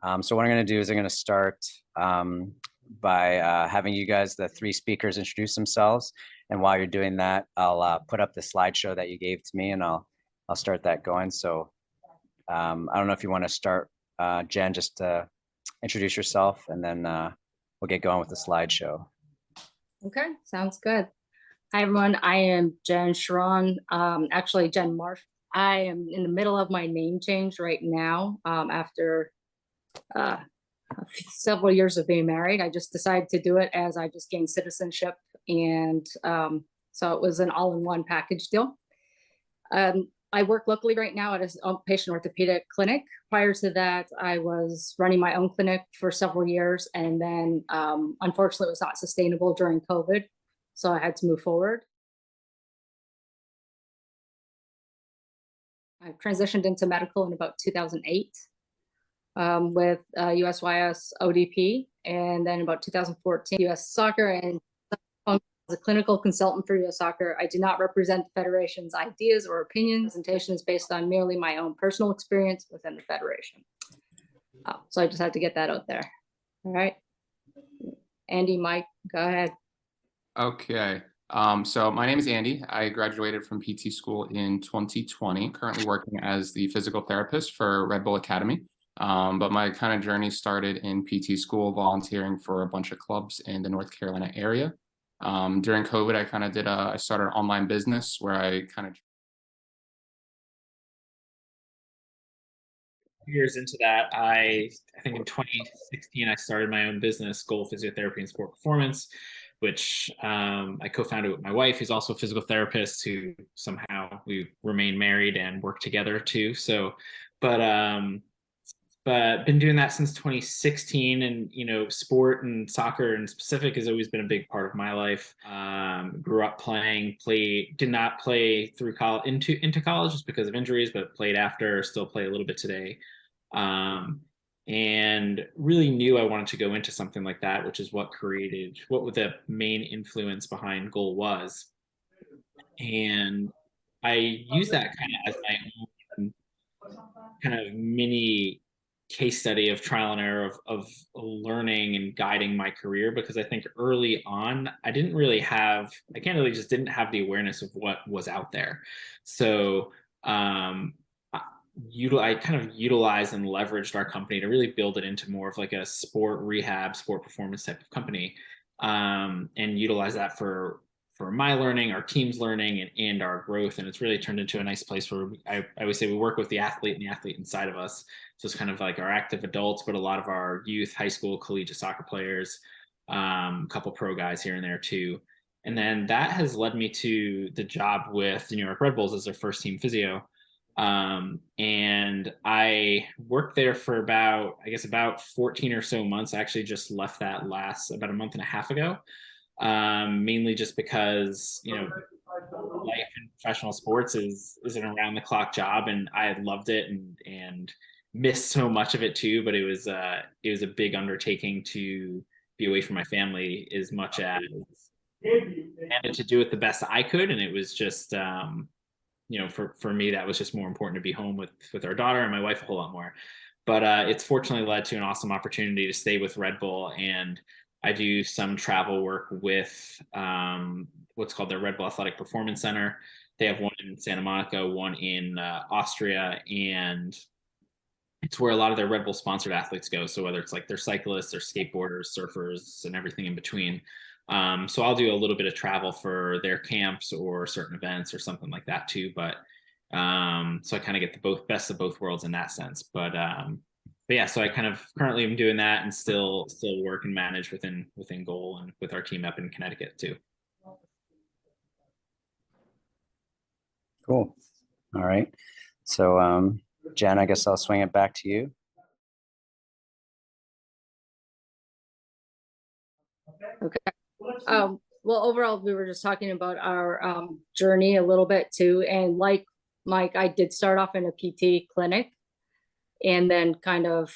So what I'm going to do is I'm going to start by having you guys, the three speakers, introduce themselves. And while you're doing that, I'll put up the slideshow that you gave to me, and I'll start that going. So I don't know if you want to start, Jen, just introduce yourself, and then we'll get going with the slideshow. Okay, sounds good. Hi, everyone. I am Jen Charron, actually Jen Marsh. I am in the middle of my name change right now after several years of being married. I just decided to do it as I just gained citizenship. And so it was an all-in-one package deal. I work locally right now at an outpatient orthopedic clinic. Prior to that, I was running my own clinic for several years. And then unfortunately, it was not sustainable during COVID. So I had to move forward. I transitioned into medical in about 2008 with USYS ODP. And then about 2014, US Soccer, and as a clinical consultant for US Soccer, I do not represent the Federation's ideas or opinions. Presentation is based on merely my own personal experience within the Federation. So I just had to get that out there. All right. Andy, Mike, go ahead. Okay. So my name is Andy. I graduated from PT school in 2020, currently working as the physical therapist for Red Bull Academy. But my kind of journey started in PT school, volunteering for a bunch of clubs in the North Carolina area. During COVID, I started an online business where I kind of years into that, I think in 2016, I started my own business, Goal Physiotherapy and Sport Performance, which I co-founded with my wife, who's also a physical therapist, who somehow we remain married and work together too. So, but been doing that since 2016, and sport and soccer in specific has always been a big part of my life. Grew up playing, did not play through college into college just because of injuries, but played after, still play a little bit today. And really knew I wanted to go into something like that, which is what the main influence behind Goal was. And I use that kind of as my own kind of mini case study of trial and error of learning and guiding my career, because I think early on I didn't have the awareness of what was out there. So I kind of utilized and leveraged our company to really build it into more of like a sport rehab, sport performance type of company, and utilize that for my learning, our team's learning, and our growth. And it's really turned into a nice place where I always say we work with the athlete and the athlete inside of us. So it's kind of like our active adults, but a lot of our youth, high school, collegiate soccer players, a couple pro guys here and there too. And then that has led me to the job with the New York Red Bulls as their first team physio. And I worked there for about 14 or so months. I actually just left that about a month and a half ago. Mainly just because life in professional sports is an around the clock job, and I had loved it and missed so much of it too. But it was a big undertaking to be away from my family as much as and to do it the best I could. And it was just for me, that was just more important to be home with our daughter and my wife a whole lot more. But it's fortunately led to an awesome opportunity to stay with Red Bull, and I do some travel work with what's called their Red Bull Athletic Performance Center. They have one in Santa Monica, one in Austria, and it's where a lot of their Red Bull sponsored athletes go. So whether it's like their cyclists, their skateboarders, surfers, and everything in between. So I'll do a little bit of travel for their camps or certain events or something like that too. But so I kind of get the best of both worlds in that sense. But yeah, so I kind of currently am doing that and still work and manage within Goal and with our team up in Connecticut too. Cool. All right. So Jen, I guess I'll swing it back to you. Okay. Well, overall, we were just talking about our journey a little bit too. And like Mike, I did start off in a PT clinic, and then kind of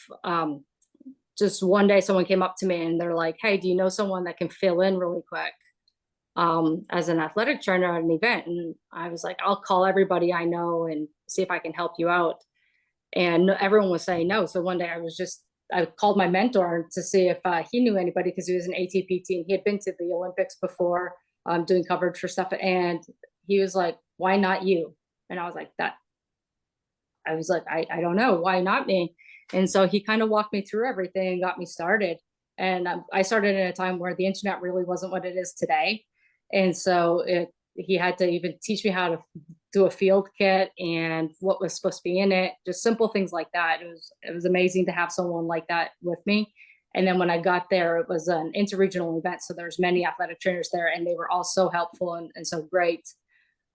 just one day someone came up to me and they're like, hey, do you know someone that can fill in really quick as an athletic trainer at an event? And I was like, I'll call everybody I know and see if I can help you out. And everyone was saying no. So one day I called my mentor to see if he knew anybody, because he was an ATP team. He had been to the Olympics before, doing coverage for stuff. And he was like, why not you? And I was like, I don't know, why not me? And so he kind of walked me through everything and got me started. And I started at a time where the internet really wasn't what it is today. And so he had to even teach me how to do a field kit and what was supposed to be in it, just simple things like that. It was amazing to have someone like that with me. And then when I got there, it was an interregional event. So there's many athletic trainers there, and they were all so helpful and so great.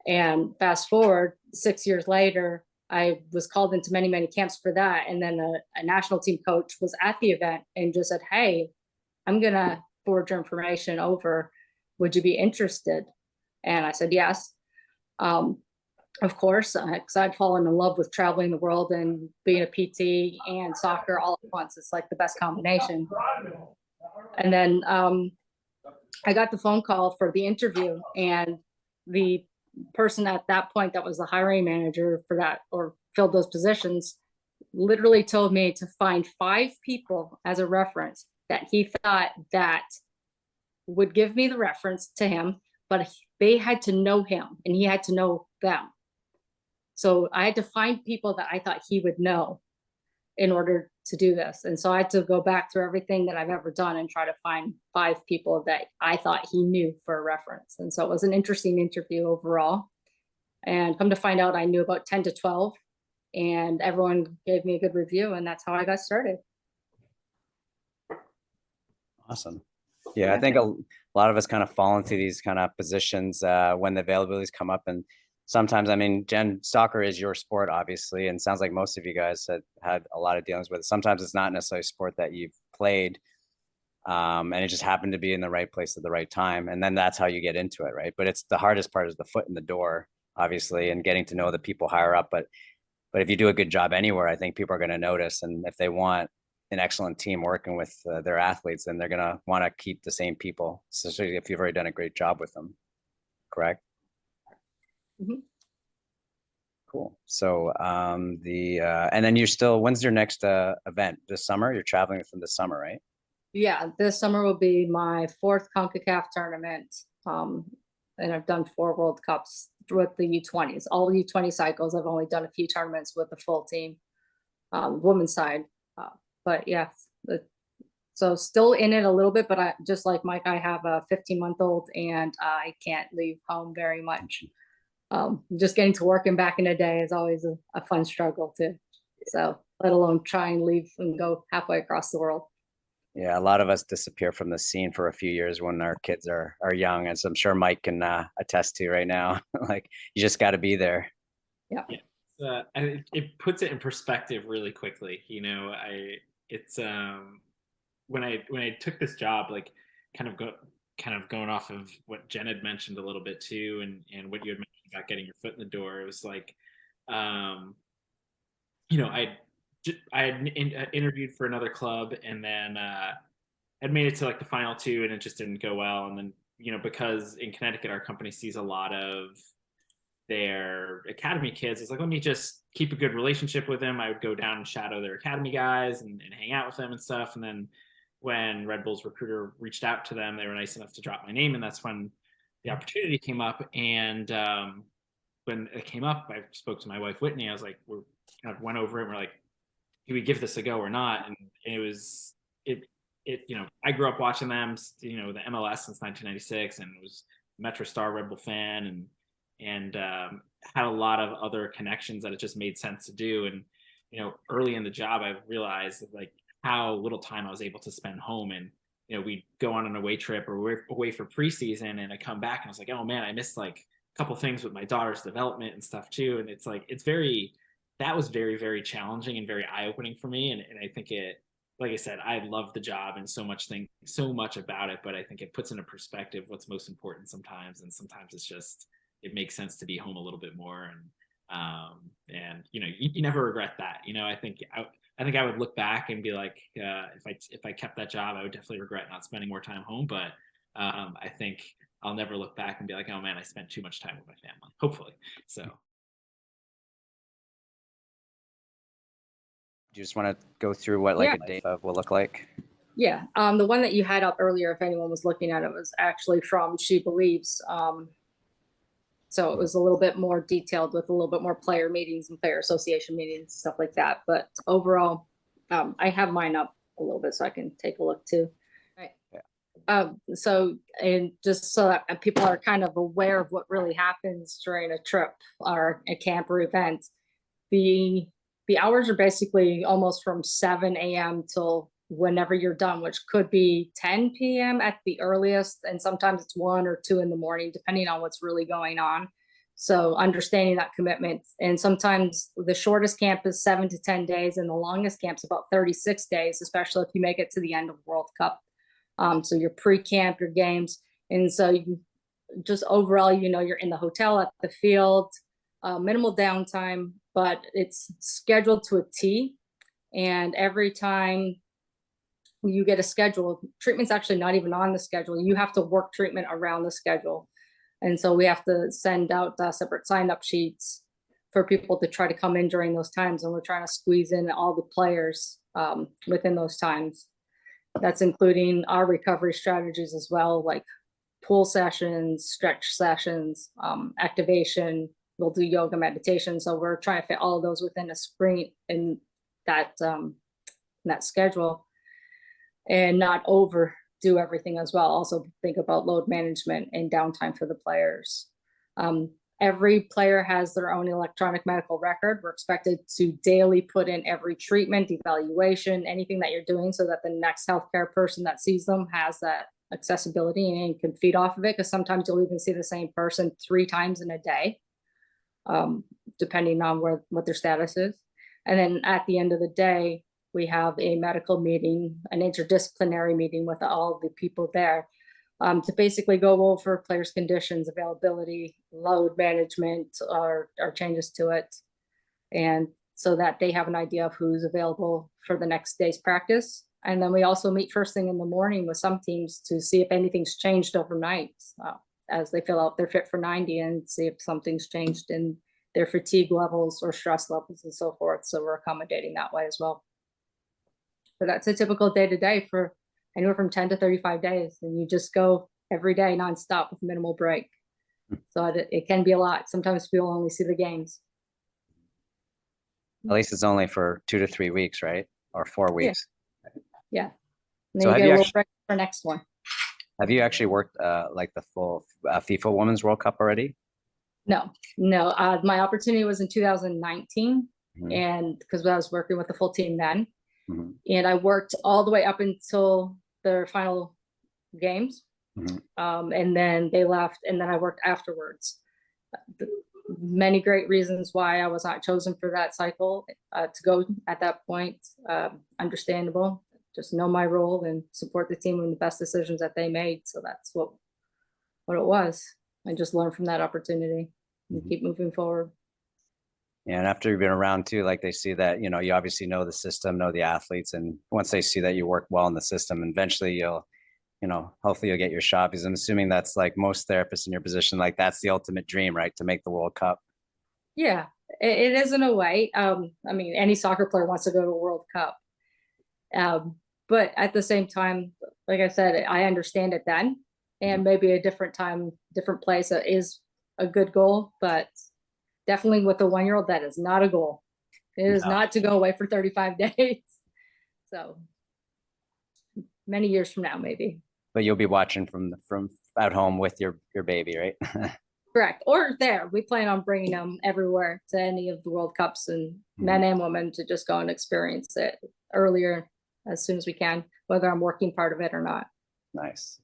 And fast forward 6 years later, I was called into many, many camps for that. And then a national team coach was at the event and just said, hey, I'm going to forward your information over. Would you be interested? And I said, yes. Of course, because I'd fallen in love with traveling the world and being a PT and soccer all at once. It's like the best combination. And then I got the phone call for the interview, and the person at that point that was the hiring manager for that, or filled those positions, literally told me to find 5 people as a reference that he thought that would give me the reference to him, but they had to know him and he had to know them. So I had to find people that I thought he would know in order to do this. And so I had to go back through everything that I've ever done and try to find 5 people that I thought he knew for a reference. And so it was an interesting interview overall. And come to find out, I knew about 10 to 12, and everyone gave me a good review, and that's how I got started. Awesome. Yeah, I think a lot of us kind of fall into these kind of positions when the availabilities come up. And sometimes, I mean, Jen, soccer is your sport, obviously, and it sounds like most of you guys had a lot of dealings with it. Sometimes it's not necessarily a sport that you've played, and it just happened to be in the right place at the right time. And then that's how you get into it, right? But it's the hardest part is the foot in the door, obviously, and getting to know the people higher up. But if you do a good job anywhere, I think people are going to notice. And if they want an excellent team working with their athletes, then they're going to want to keep the same people, especially if you've already done a great job with them. Correct? Mm-hmm. Cool. So and then you're still, when's your next event? This summer? You're traveling from this summer, right? Yeah, this summer will be my 4th CONCACAF tournament. And I've done 4 World Cups with the U20s, all the U20 cycles. I've only done a few tournaments with the full team, women's side. But yeah, so still in it a little bit, but I, just like Mike, I have a 15-month-old and I can't leave home very much. Just getting to work and back in a day is always a fun struggle too. So let alone try and leave and go halfway across the world. Yeah, a lot of us disappear from the scene for a few years when our kids are young, as I'm sure Mike can attest to right now. Like, you just got to be there. Yeah. And it puts it in perspective really quickly. You know, when I took this job, like kind of going off of what Jen had mentioned a little bit too, and what you had mentioned about getting your foot in the door. It was like, you know, I had interviewed for another club, and then had made it to like the final 2, and it just didn't go well. And then, you know, because in Connecticut our company sees a lot of their academy kids, it's like, let me just keep a good relationship with them. I would go down and shadow their academy guys and hang out with them and stuff. And then when Red Bull's recruiter reached out to them, they were nice enough to drop my name, and that's when the opportunity came up. And when it came up, I spoke to my wife Whitney. I was like, we kind of went over it, and we're like, do we give this a go or not? And it was you know, I grew up watching them, you know, the MLS since 1996, and was a Metro Star Red Bull fan, and had a lot of other connections that it just made sense to do. And, you know, early in the job, I realized like how little time I was able to spend home. And, you know, we'd go on an away trip or we're away for preseason, and I come back and I was like, oh man, I missed like a couple things with my daughter's development and stuff too. And it's like, that was very, very challenging and very eye-opening for me. And I think like I said, I love the job and so much about it, but I think it puts into perspective what's most important sometimes. And sometimes it's just, it makes sense to be home a little bit more. And you know, you never regret that. You know, I think I would look back and be like, if I kept that job, I would definitely regret not spending more time home. But I think I'll never look back and be like, oh man, I spent too much time with my family, hopefully. So Do you just want to go through what like Yeah. a day of will look like? Yeah, the one that you had up earlier, if anyone was looking at it, was actually from She Believes. So it was a little bit more detailed with a little bit more player meetings and player association meetings, stuff like that. But overall, I have mine up a little bit so I can take a look too. Right. Yeah. So, and just so that people are kind of aware of what really happens during a trip or a camp or event, the hours are basically almost from 7 a.m. till whenever you're done, which could be 10 p.m. at the earliest, and sometimes it's 1 or 2 in the morning, depending on what's really going on. So understanding that commitment, and sometimes the shortest camp is 7 to 10 days, and the longest camp's about 36 days, especially if you make it to the end of World Cup. So your pre-camp, your games, and so you just overall, you're in the hotel, at the field, minimal downtime, but it's scheduled to a T. And every time you get a schedule, treatment's actually not even on the schedule. You have to work treatment around the schedule. And so we have to send out separate sign-up sheets for people to try to come in during those times. And we're trying to squeeze in all the players within those times. That's including our recovery strategies as well, like pool sessions, stretch sessions, activation. We'll do yoga, meditation. So we're trying to fit all of those within a screen in that schedule, and not overdo everything as well. Also think about load management and downtime for the players. Every player has their own electronic medical record. We're expected to daily put in every treatment, evaluation, anything that you're doing, so that the next healthcare person that sees them has that accessibility and can feed off of it, because sometimes you'll even see the same person 3 times in a day, depending on what their status is. And then at the end of the day, we have a medical meeting, an interdisciplinary meeting with all of the people there, to basically go over players' conditions, availability, load management, or changes to it. And so that they have an idea of who's available for the next day's practice. And then we also meet first thing in the morning with some teams to see if anything's changed overnight, as they fill out their fit for 90, and see if something's changed in their fatigue levels or stress levels and so forth. So we're accommodating that way as well. But that's a typical day-to-day for anywhere from 10 to 35 days. And you just go every day nonstop with minimal break. So it can be a lot. Sometimes people only see the games. At least it's only for 2 to 3 weeks, right? Or 4 weeks. Yeah. And So then have you you get a little actually- break for next one. Have you actually worked like the full FIFA Women's World Cup already? No. My opportunity was in 2019, Mhm. and because I was working with the full team then, Mhm. and I worked all the way up until their final games. Mhm. And then they left, and then I worked afterwards. Many great reasons why I was not chosen for that cycle to go at that point. Understandable. Just know my role and support the team in the best decisions that they made. So that's what it was. And just learn from that opportunity and keep moving forward. Yeah, and after you've been around too, like they see that, you obviously know the system, know the athletes. And once they see that you work well in the system, eventually you'll, hopefully you'll get your shot, because I'm assuming that's like most therapists in your position, like that's the ultimate dream, right? To make the World Cup. Yeah, it is in a way. I mean, any soccer player wants to go to a World Cup. But at the same time, like I said, I understand it then, and maybe a different time, different place is a good goal, but definitely with the 1-year-old, that is not a goal. It is No. not to go away for 35 days. So many years from now, maybe. But you'll be watching from at home with your baby, right? Correct. Or there. We plan on bringing them everywhere to any of the World Cups, and men and women, to just go and experience it earlier as soon as we can, whether I'm working part of it or not. Nice.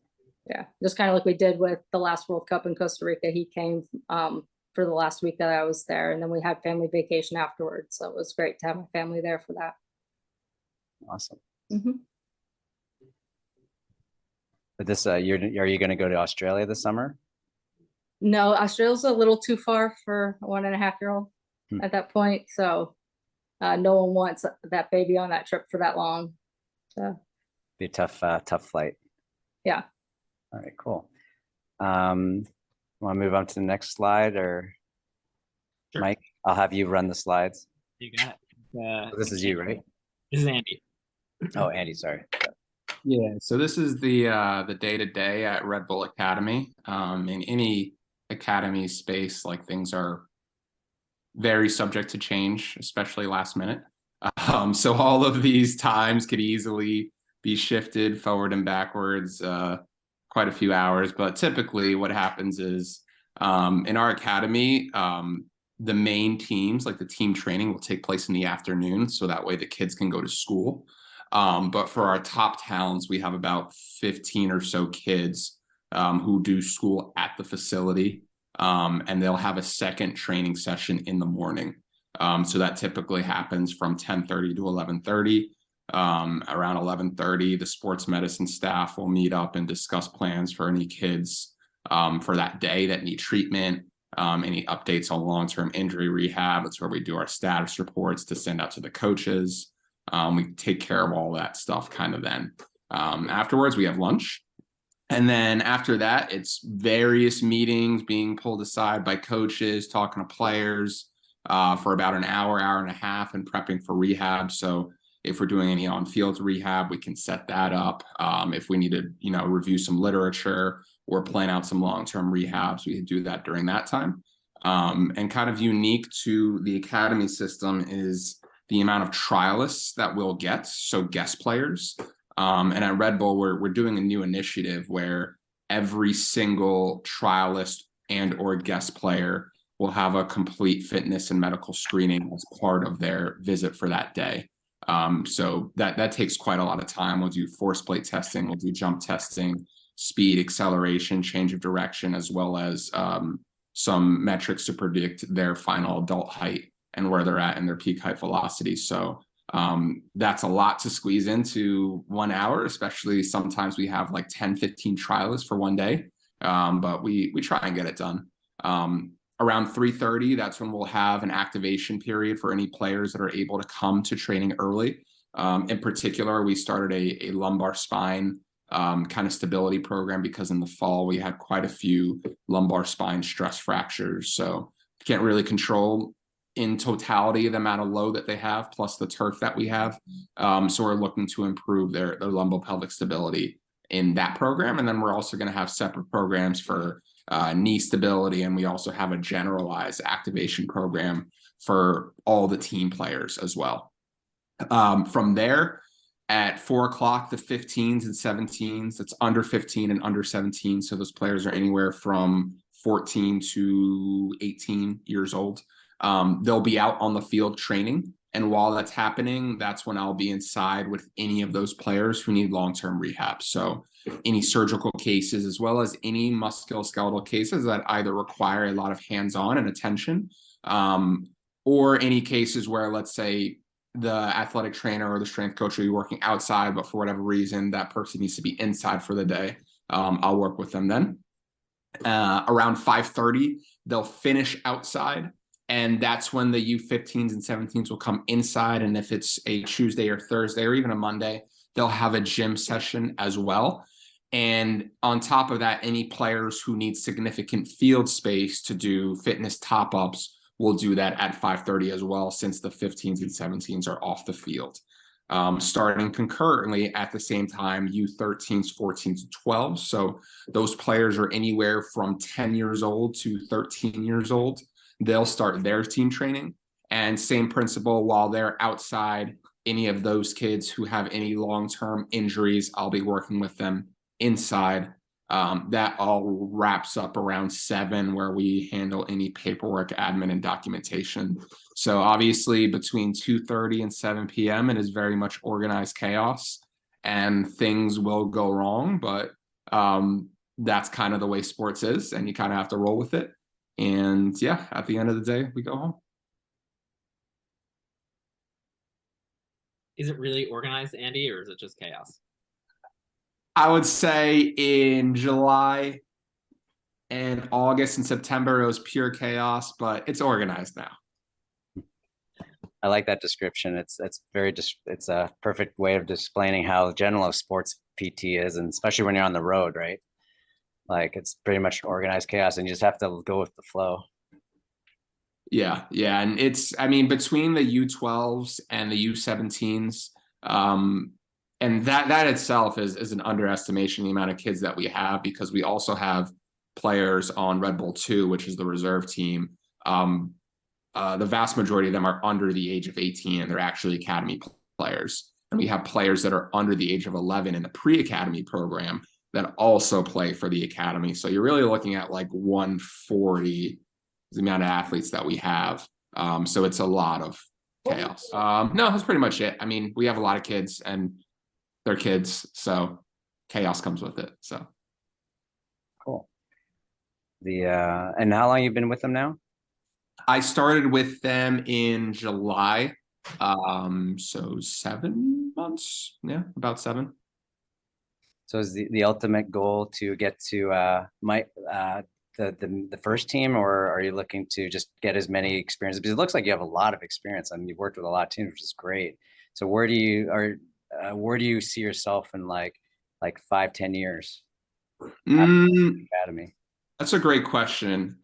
Yeah. Just kind of like we did with the last World Cup in Costa Rica. He came for the last week that I was there, and then we had family vacation afterwards. So it was great to have my family there for that. Awesome. Mhm. But this, are you going to go to Australia this summer? No, Australia's a little too far for a 1.5-year-old at that point. So no one wants that baby on that trip for that long. So Be a tough flight. yeah. All right, cool. Want to move on to the next slide, or Sure. Mike? I'll have you run the slides. You got This is you, right? This is Andy. Oh, Andy, sorry. Yeah, so this is the day-to-day at Red Bull Academy. In any academy space, like, things are very subject to change, especially last minute. So all of these times could easily be shifted forward and backwards quite a few hours. But typically what happens is in our academy, the main teams, like the team training, will take place in the afternoon. So that way the kids can go to school. But for our top towns, we have about 15 or so kids who do school at the facility. And they'll have a second training session in the morning. So that typically happens from 10:30 to 11:30. Around 11:30, the sports medicine staff will meet up and discuss plans for any kids for that day that need treatment, any updates on long-term injury rehab. That's where we do our status reports to send out to the coaches. We take care of all that stuff kind of then. Afterwards, we have lunch. And then after that, it's various meetings being pulled aside by coaches, talking to players for about an hour, hour and a half, and prepping for rehab. So if we're doing any on-field rehab, we can set that up. If we need to, review some literature or plan out some long-term rehabs, we can do that during that time. And kind of unique to the academy system is the amount of trialists that we'll get, so guest players. And at Red Bull, we're doing a new initiative where every single trialist and or guest player will have a complete fitness and medical screening as part of their visit for that day. So that takes quite a lot of time. We'll do force plate testing, we'll do jump testing, speed, acceleration, change of direction, as well as some metrics to predict their final adult height and where they're at in their peak height velocity. So that's a lot to squeeze into 1 hour, especially sometimes we have like 10, 15 trialists for one day. But we try and get it done. Around 3:30, that's when we'll have an activation period for any players that are able to come to training early. In particular, we started a lumbar spine kind of stability program because in the fall we had quite a few lumbar spine stress fractures. So can't really control in totality the amount of load that they have, plus the turf that we have. So we're looking to improve their lumbopelvic stability in that program. And then we're also going to have separate programs for knee stability. And we also have a generalized activation program for all the team players as well. From there, at 4 o'clock, the 15s and 17s, that's under 15 and under 17. So those players are anywhere from 14 to 18 years old. They'll be out on the field training. And while that's happening, that's when I'll be inside with any of those players who need long-term rehab. So any surgical cases, as well as any musculoskeletal cases that either require a lot of hands-on and attention, or any cases where, let's say, the athletic trainer or the strength coach will be working outside, but for whatever reason, that person needs to be inside for the day. I'll work with them then. Around 5:30, they'll finish outside. And that's when the U15s and 17s will come inside. And if it's a Tuesday or Thursday or even a Monday, they'll have a gym session as well. And on top of that, any players who need significant field space to do fitness top-ups will do that at 5:30 as well, since the 15s and 17s are off the field. Starting concurrently at the same time, U13s, 14s, and 12s. So those players are anywhere from 10 years old to 13 years old. They'll start their team training, and same principle, while they're outside, any of those kids who have any long-term injuries, I'll be working with them inside. That all wraps up around 7, where we handle any paperwork, admin, and documentation. So obviously between 2:30 and 7 p.m. it is very much organized chaos, and things will go wrong, but that's kind of the way sports is, and you kind of have to roll with it. And yeah, at the end of the day, we go home. Is it really organized, Andy, or is it just chaos? I would say in July and August and September, it was pure chaos, but it's organized now. I like that description. It's it's a perfect way of displaying how general of sports PT is, and especially when you're on the road, right? Like, it's pretty much organized chaos, and you just have to go with the flow. Yeah. And it's, I mean, between the U12s and the U17s, And that itself is an underestimation of the amount of kids that we have, because we also have players on Red Bull 2, which is the reserve team. The vast majority of them are under the age of 18, and they're actually academy players. And we have players that are under the age of 11 in the pre-academy program that also play for the academy. So you're really looking at like 140 is the amount of athletes that we have. So it's a lot of chaos. No, that's pretty much it. I mean, we have a lot of kids and they're kids, so chaos comes with it. So Cool. And how long you been with them now? I started with them in July. So 7 months. Yeah, about 7. So is the ultimate goal to get to the first team, or are you looking to just get as many experiences? Because it looks like you have a lot of experience. I mean, you've worked with a lot of teams, which is great. So where do you see yourself in like 5-10 years? Academy. That's a great question.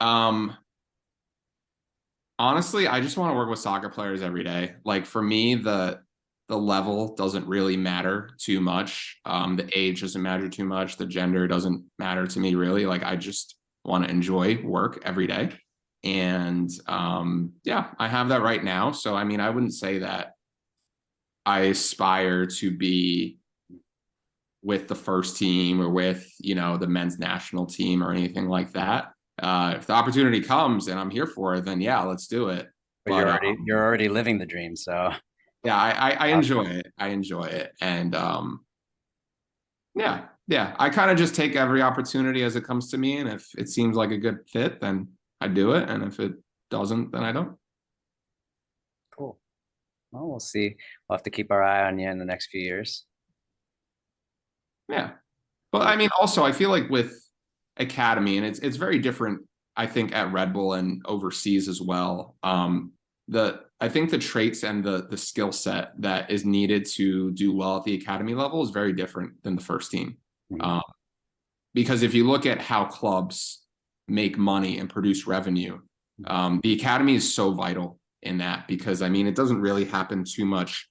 Honestly, I just want to work with soccer players every day. Like for me, the level doesn't really matter too much. The age doesn't matter too much. The gender doesn't matter to me really. Like I just want to enjoy work every day. And yeah, I have that right now. So I mean, I wouldn't say that I aspire to be with the first team or with, the men's national team or anything like that. If the opportunity comes and I'm here for it, then yeah, let's do it. But you're already living the dream. So yeah, I enjoy it. I enjoy it. And yeah, I kind of just take every opportunity as it comes to me. And if it seems like a good fit, then I do it. And if it doesn't, then I don't. Cool. Well, we'll see. We'll have to keep our eye on you in the next few years. Yeah. But I mean, also, I feel like with academy, and it's very different, I think, at Red Bull and overseas as well. I think the traits and the skill set that is needed to do well at the academy level is very different than the first team. Mm-hmm. Because if you look at how clubs make money and produce revenue, the academy is so vital in that, because I mean, it doesn't really happen too much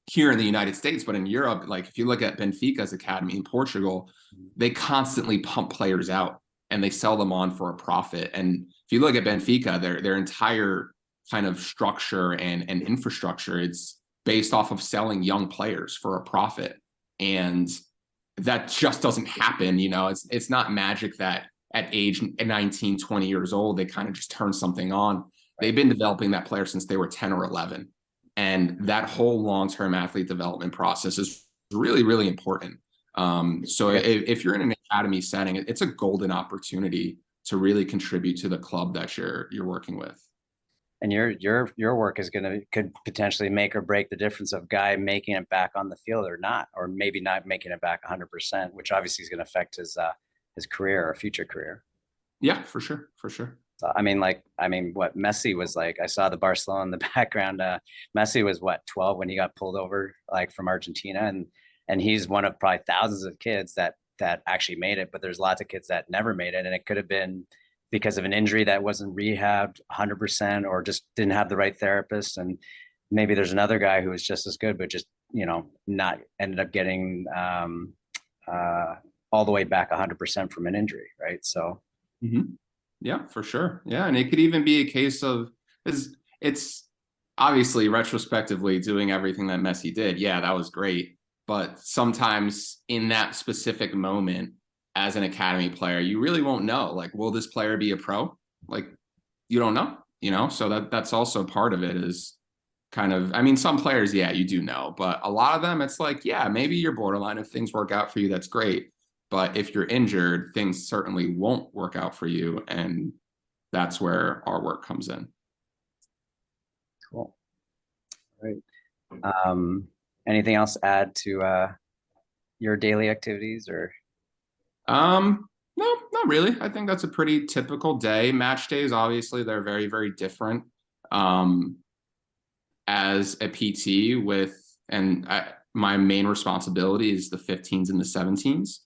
here in the United States, but in Europe, like if you look at Benfica's academy in Portugal, they constantly pump players out and they sell them on for a profit. And if you look at Benfica, their entire kind of structure and infrastructure, it's based off of selling young players for a profit. And that just doesn't happen. It's not magic that at age 19, 20 years old, they kind of just turn something on. They've been developing that player since they were 10 or 11. And that whole long-term athlete development process is really, really important. So if you're in an academy setting, it's a golden opportunity to really contribute to the club that you're working with. And your work could potentially make or break the difference of guy making it back on the field or not, or maybe not making it back 100%, which obviously is going to affect his career or future career. Yeah, for sure. So, I mean, what Messi was like, I saw the Barcelona in the background. Messi was 12 when he got pulled over, like from Argentina. And he's one of probably thousands of kids that actually made it, but there's lots of kids that never made it. And it could have been because of an injury that wasn't rehabbed 100% or just didn't have the right therapist. And maybe there's another guy who was just as good, but just, not ended up getting all the way back 100% from an injury. Right. So. Mm-hmm. Yeah, for sure. Yeah. And it could even be a case of, it's obviously retrospectively doing everything that Messi did. Yeah, that was great. But sometimes in that specific moment as an academy player, you really won't know, like, will this player be a pro? Like, you don't know, so that's also part of it is kind of, I mean, some players, yeah, you do know, but a lot of them, it's like, yeah, maybe you're borderline. If things work out for you, that's great. But if you're injured, things certainly won't work out for you. And that's where our work comes in. Cool. All right. Anything else to add to your daily activities or? No, not really. I think that's a pretty typical day. Match days, obviously, they're very, very different. As a PT my main responsibility is the 15s and the 17s.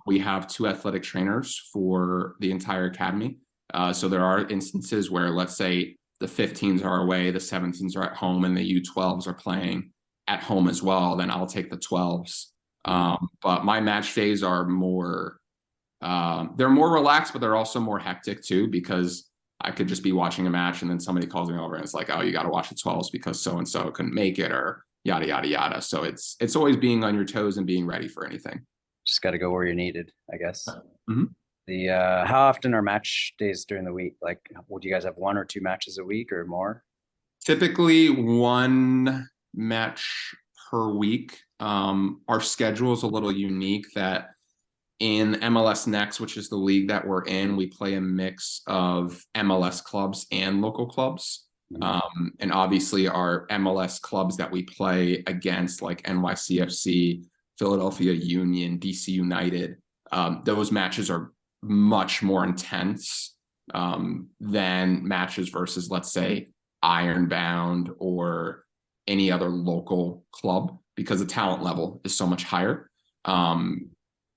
We have 2 athletic trainers for the entire academy. So there are instances where, let's say, the 15s are away, the 17s are at home, and the U12s are playing. at home as well, then I'll take the 12s. But my match days are more, they're more relaxed, but they're also more hectic too, because I could just be watching a match and then somebody calls me over and it's like, oh, you got to watch the 12s because so-and-so couldn't make it, or yada, yada, yada. So it's always being on your toes and being ready for anything. Just got to go where you're needed, I guess. Mhm. How often are match days during the week? Like, would you guys have 1 or 2 matches a week or more? Typically 1 match per week. Our schedule is a little unique that in MLS Next, which is the league that we're in, we play a mix of MLS clubs and local clubs. And obviously our MLS clubs that we play against, like NYCFC, Philadelphia Union, DC United, those matches are much more intense than matches versus, let's say, Ironbound or any other local club, because the talent level is so much higher.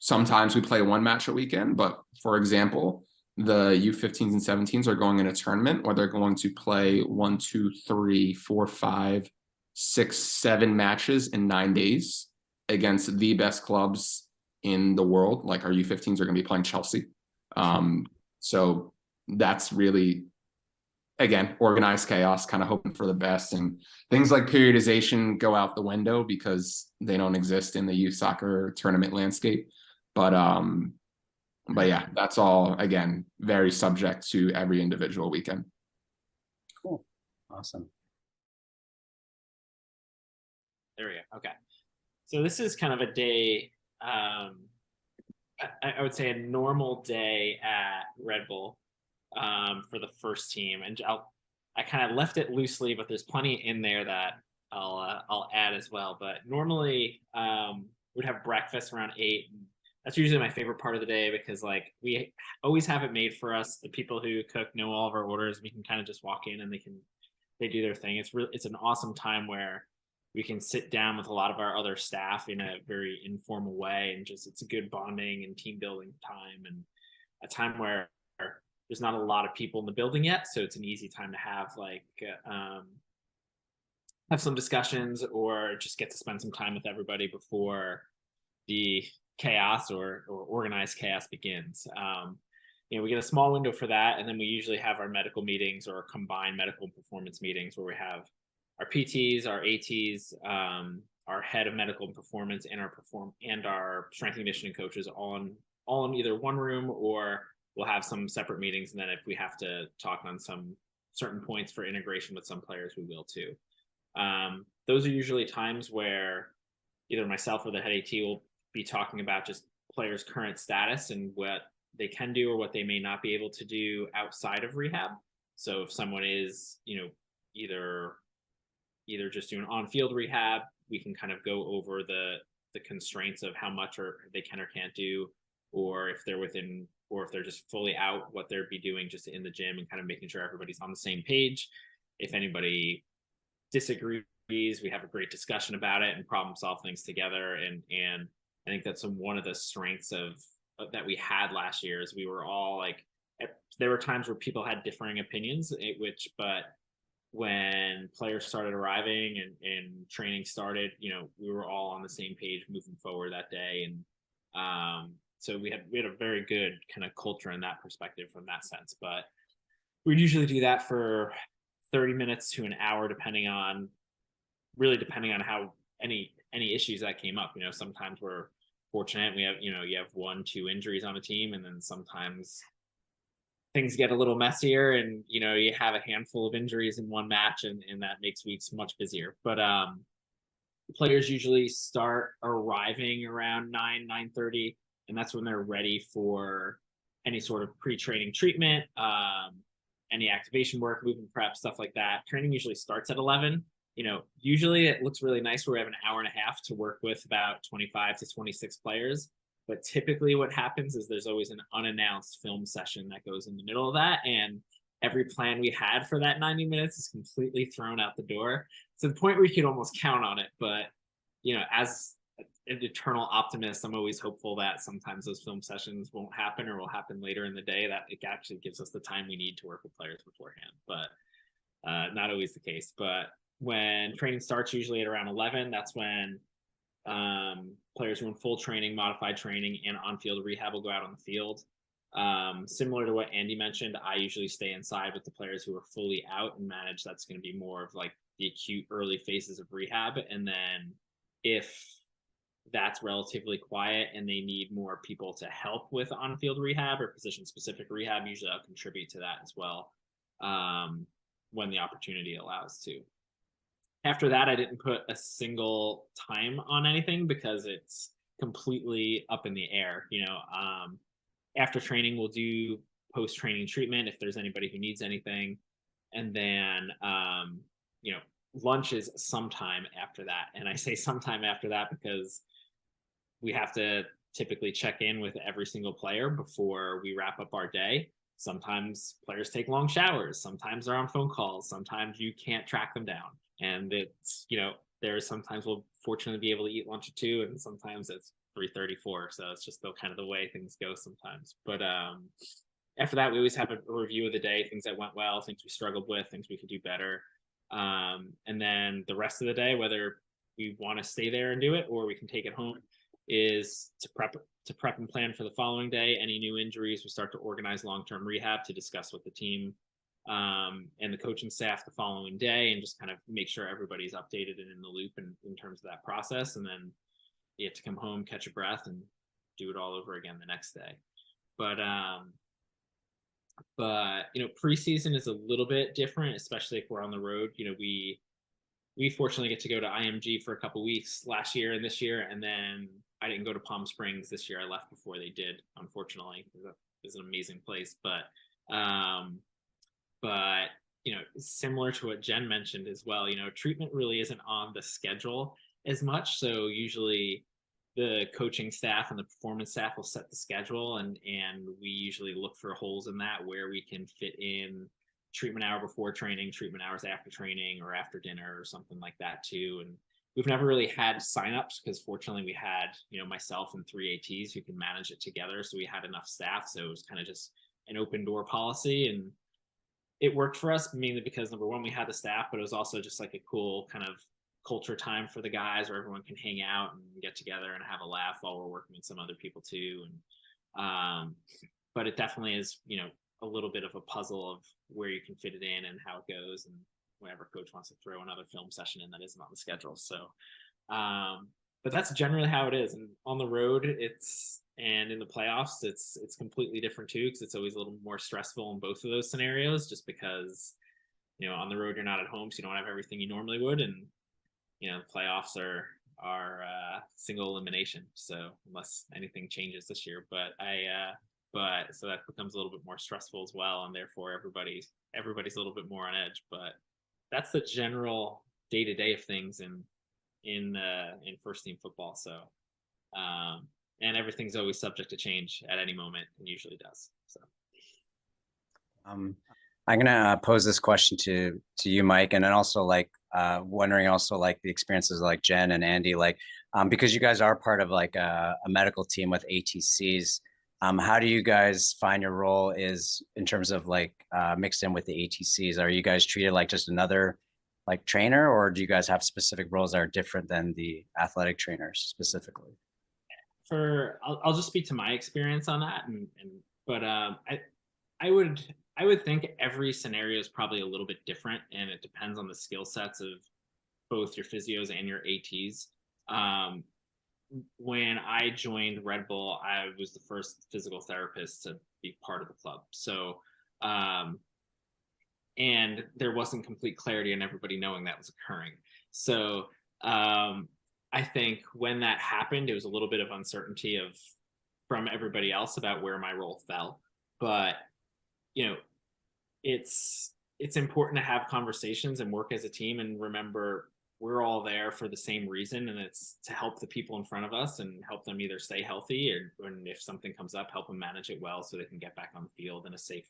Sometimes we play 1 match a weekend, but for example, the U15s and 17s are going in a tournament where they're going to play 1, 2, 3, 4, 5, 6, 7 matches in 9 days against the best clubs in the world. Like our U15s are going to be playing Chelsea. So that's really, again, organized chaos, kind of hoping for the best. And things like periodization go out the window because they don't exist in the youth soccer tournament landscape. But yeah, that's all, again, very subject to every individual weekend. Cool. Awesome. There we go. Okay. So this is kind of a day, I would say a normal day at Red Bull for the first team. And I kind of left it loosely, but there's plenty in there that I'll add as well. But normally we'd have breakfast around 8. And that's usually my favorite part of the day, because like we always have it made for us. The people who cook know all of our orders. We can kind of just walk in and they do their thing. It's an awesome time where we can sit down with a lot of our other staff in a very informal way, and just, it's a good bonding and team building time, and a time where there's not a lot of people in the building yet. So it's an easy time to have have some discussions, or just get to spend some time with everybody before the chaos or organized chaos begins. We get a small window for that, and then we usually have our medical meetings or combined medical performance meetings where we have our PTs, our ATs, our head of medical and performance, and our strength and conditioning coaches all in either one room, or we'll have some separate meetings. And then if we have to talk on some certain points for integration with some players, we will too. Those are usually times where either myself or the head AT will be talking about just players' current status and what they can do or what they may not be able to do outside of rehab. So if someone is, either just doing on-field rehab, we can kind of go over the constraints of how much they can or can't do, or if they're just fully out, what they'd be doing just in the gym, and kind of making sure everybody's on the same page. If anybody disagrees, we have a great discussion about it and problem solve things together. And I think that's one of the strengths that we had last year, is we were all like, there were times where people had differing opinions, but when players started arriving and training started, we were all on the same page moving forward that day. And so we had a very good kind of culture in that perspective from that sense. But we'd usually do that for 30 minutes to an hour, depending on how any issues that came up. Sometimes we're fortunate, we have, you have 1-2 injuries on a team, and then sometimes things get a little messier, and you have a handful of injuries in one match, and that makes weeks much busier. But players usually start arriving around 9:30, and that's when they're ready for any sort of pre-training treatment, any activation work, movement prep, stuff like that. Training usually starts at 11. Usually it looks really nice where we have an hour and a half to work with about 25 to 26 players. But typically what happens is there's always an unannounced film session that goes in the middle of that. And every plan we had for that 90 minutes is completely thrown out the door, to the point where you could almost count on it. But, as an eternal optimist, I'm always hopeful that sometimes those film sessions won't happen, or will happen later in the day, that it actually gives us the time we need to work with players beforehand. But not always the case. But when training starts, usually at around 11, that's when players who are in full training, modified training, and on-field rehab will go out on the field. Similar to what Andy mentioned, I usually stay inside with the players who are fully out and manage. That's going to be more of like the acute early phases of rehab. And then if that's relatively quiet and they need more people to help with on-field rehab or position-specific rehab, usually I'll contribute to that as well when the opportunity allows to. After that, I didn't put a single time on anything because it's completely up in the air. After training, we'll do post-training treatment if there's anybody who needs anything. And then, lunch is sometime after that. And I say sometime after that because we have to typically check in with every single player before we wrap up our day. Sometimes players take long showers. Sometimes they're on phone calls. Sometimes you can't track them down. And it's, there's sometimes we'll fortunately be able to eat lunch at 2, and sometimes it's 3:34. So it's just kind of the way things go sometimes. But after that, we always have a review of the day, things that went well, things we struggled with, things we could do better. And then the rest of the day, whether we want to stay there and do it or we can take it home, is to prep and plan for the following day. Any new injuries, we start to organize long-term rehab to discuss with the team and the coaching staff the following day, and just kind of make sure everybody's updated and in the loop in terms of that process. And then you have to come home, catch a breath, and do it all over again the next day. But preseason is a little bit different, especially if we're on the road. We fortunately get to go to IMG for a couple weeks last year and this year, and then I didn't go to Palm Springs this year. I left before they did, unfortunately. It's an amazing place, but similar to what Jen mentioned as well, treatment really isn't on the schedule as much. So usually the coaching staff and the performance staff will set the schedule, and we usually look for holes in that where we can fit in treatment hour before training, treatment hours after training, or after dinner or something like that too. And we've never really had signups because fortunately we had, myself and 3 ATs who can manage it together. So we had enough staff. So it was kind of just an open door policy, and it worked for us mainly because number one, we had the staff, but it was also just like a cool kind of culture time for the guys where everyone can hang out and get together and have a laugh while we're working with some other people too. And but it definitely is, a little bit of a puzzle of where you can fit it in and how it goes, and whenever coach wants to throw another film session in that isn't on the schedule. So but that's generally how it is. And on the road, and in the playoffs, it's completely different too, because it's always a little more stressful in both of those scenarios, just because on the road you're not at home, so you don't have everything you normally would, and the playoffs are single elimination, so unless anything changes this year. But so that becomes a little bit more stressful as well, and therefore everybody's a little bit more on edge. But that's the general day-to-day of things in first team football. So and everything's always subject to change at any moment, and usually does. So I'm gonna pose this question to you, Mike, and then also wondering also the experiences like Jen and Andy, because you guys are part of a medical team with ATCs. How do you guys find your role is in terms of mixed in with the ATCs? Are you guys treated like just another trainer, or do you guys have specific roles that are different than the athletic trainers specifically? I'll just speak to my experience on that, but I would think every scenario is probably a little bit different, and it depends on the skill sets of both your physios and your ATs. When I joined Red Bull, I was the first physical therapist to be part of the club. So, and there wasn't complete clarity on everybody knowing that was occurring. So, I think when that happened, it was a little bit of uncertainty from everybody else about where my role fell. But, it's important to have conversations and work as a team, and remember we're all there for the same reason, and it's to help the people in front of us and help them either stay healthy, or if something comes up, help them manage it well so they can get back on the field in a safe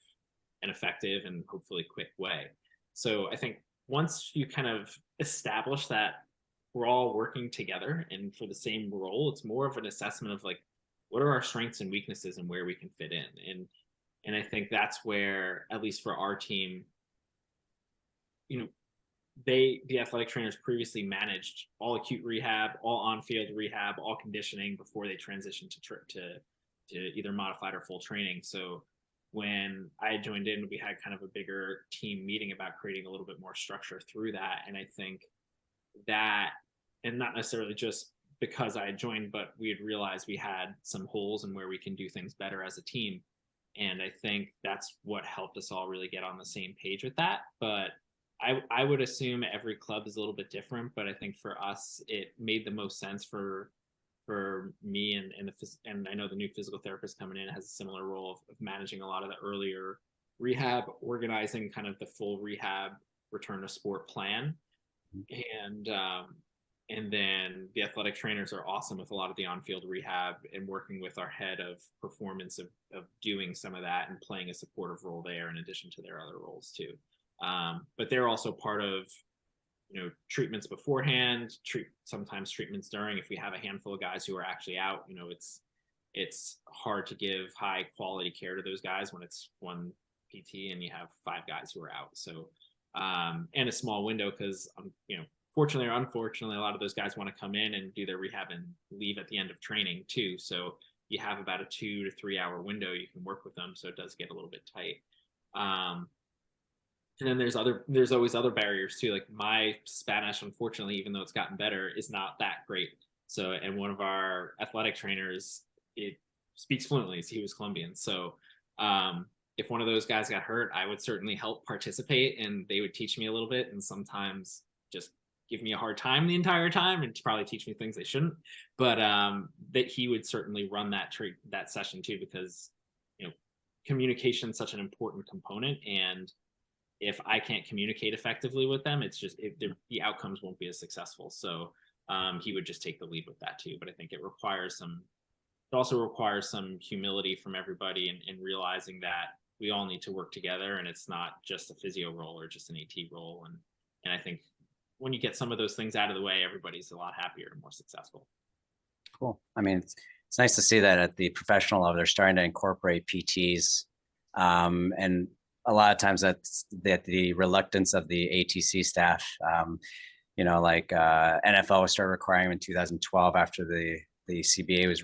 and effective and hopefully quick way. So I think once you kind of establish that we're all working together and for the same role, it's more of an assessment of what are our strengths and weaknesses and where we can fit in. And I think that's where, at least for our team, the athletic trainers previously managed all acute rehab, all on-field rehab, all conditioning before they transitioned to either modified or full training. So when I joined in, we had kind of a bigger team meeting about creating a little bit more structure through that. And I think that, and not necessarily just because I had joined, but we had realized we had some holes and where we can do things better as a team. And I think that's what helped us all really get on the same page with that. But I would assume every club is a little bit different, but I think for us, it made the most sense for me and I know the new physical therapist coming in has a similar role of managing a lot of the earlier rehab, organizing kind of the full rehab return to sport plan. And then the athletic trainers are awesome with a lot of the on-field rehab and working with our head of performance of doing some of that and playing a supportive role there in addition to their other roles too. But they're also part of, treatments beforehand, sometimes treatments during. If we have a handful of guys who are actually out, it's hard to give high quality care to those guys when it's one PT and you have 5 guys who are out. So, and a small window because, fortunately or unfortunately, a lot of those guys want to come in and do their rehab and leave at the end of training too. So you have about a 2 to 3 hour window you can work with them. So it does get a little bit tight. And then there's always other barriers too. Like my Spanish, unfortunately, even though it's gotten better, is not that great. So, and one of our athletic trainers, it speaks fluently. He was Colombian. So, if one of those guys got hurt, I would certainly help participate and they would teach me a little bit and sometimes just give me a hard time the entire time and probably teach me things they shouldn't. But that he would certainly run that session too, because communication is such an important component, and if I can't communicate effectively with them, it's just the outcomes won't be as successful. So he would just take the lead with that too. But I think it also requires some humility from everybody and realizing that we all need to work together, and it's not just a physio role or just an AT role. And I think when you get some of those things out of the way, everybody's a lot happier and more successful. Cool. I mean, it's nice to see that at the professional level, they're starting to incorporate PTs. And a lot of times that's the reluctance of the ATC staff. NFL started requiring them in 2012 after the CBA was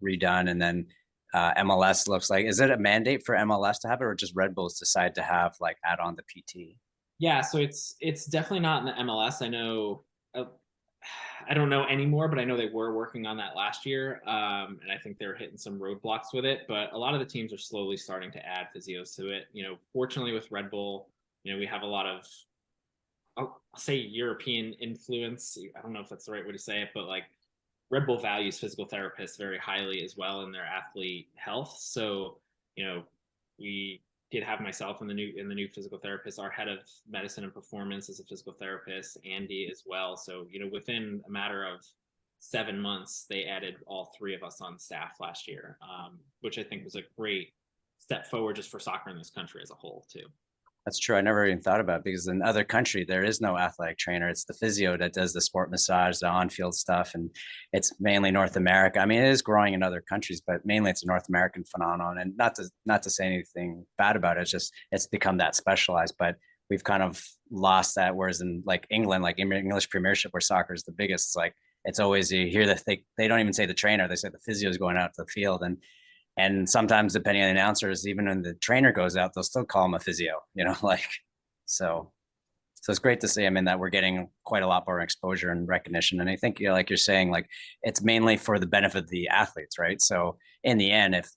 redone. And then MLS looks like, is it a mandate for MLS to have it, or just Red Bulls decide to have add on the PT? Yeah, so it's definitely not in the MLS. I know, I don't know anymore, but I know they were working on that last year, and I think they were hitting some roadblocks with it. But a lot of the teams are slowly starting to add physios to it. Fortunately with Red Bull, we have a lot of, I'll say European influence. I don't know if that's the right way to say it, but Red Bull values physical therapists very highly as well in their athlete health. So we did have myself and the new physical therapist, our head of medicine and performance as a physical therapist, Andy as well. So, within a matter of 7 months, they added all 3 of us on staff last year, which I think was a great step forward just for soccer in this country as a whole too. That's true. I never even thought about it, because in other country, there is no athletic trainer. It's the physio that does the sport massage, the on-field stuff. And it's mainly North America. I mean, it is growing in other countries, but mainly it's a North American phenomenon. And not to say anything bad about it. It's become that specialized, but we've kind of lost that. Whereas in England, English Premiership, where soccer is the biggest, it's always, you hear that they don't even say the trainer, they say the physio is going out to the field. And sometimes, depending on the announcers, even when the trainer goes out, they'll still call him a physio, so it's great to see. I mean, that we're getting quite a lot more exposure and recognition. And I think, like you're saying, it's mainly for the benefit of the athletes, right? So in the end, if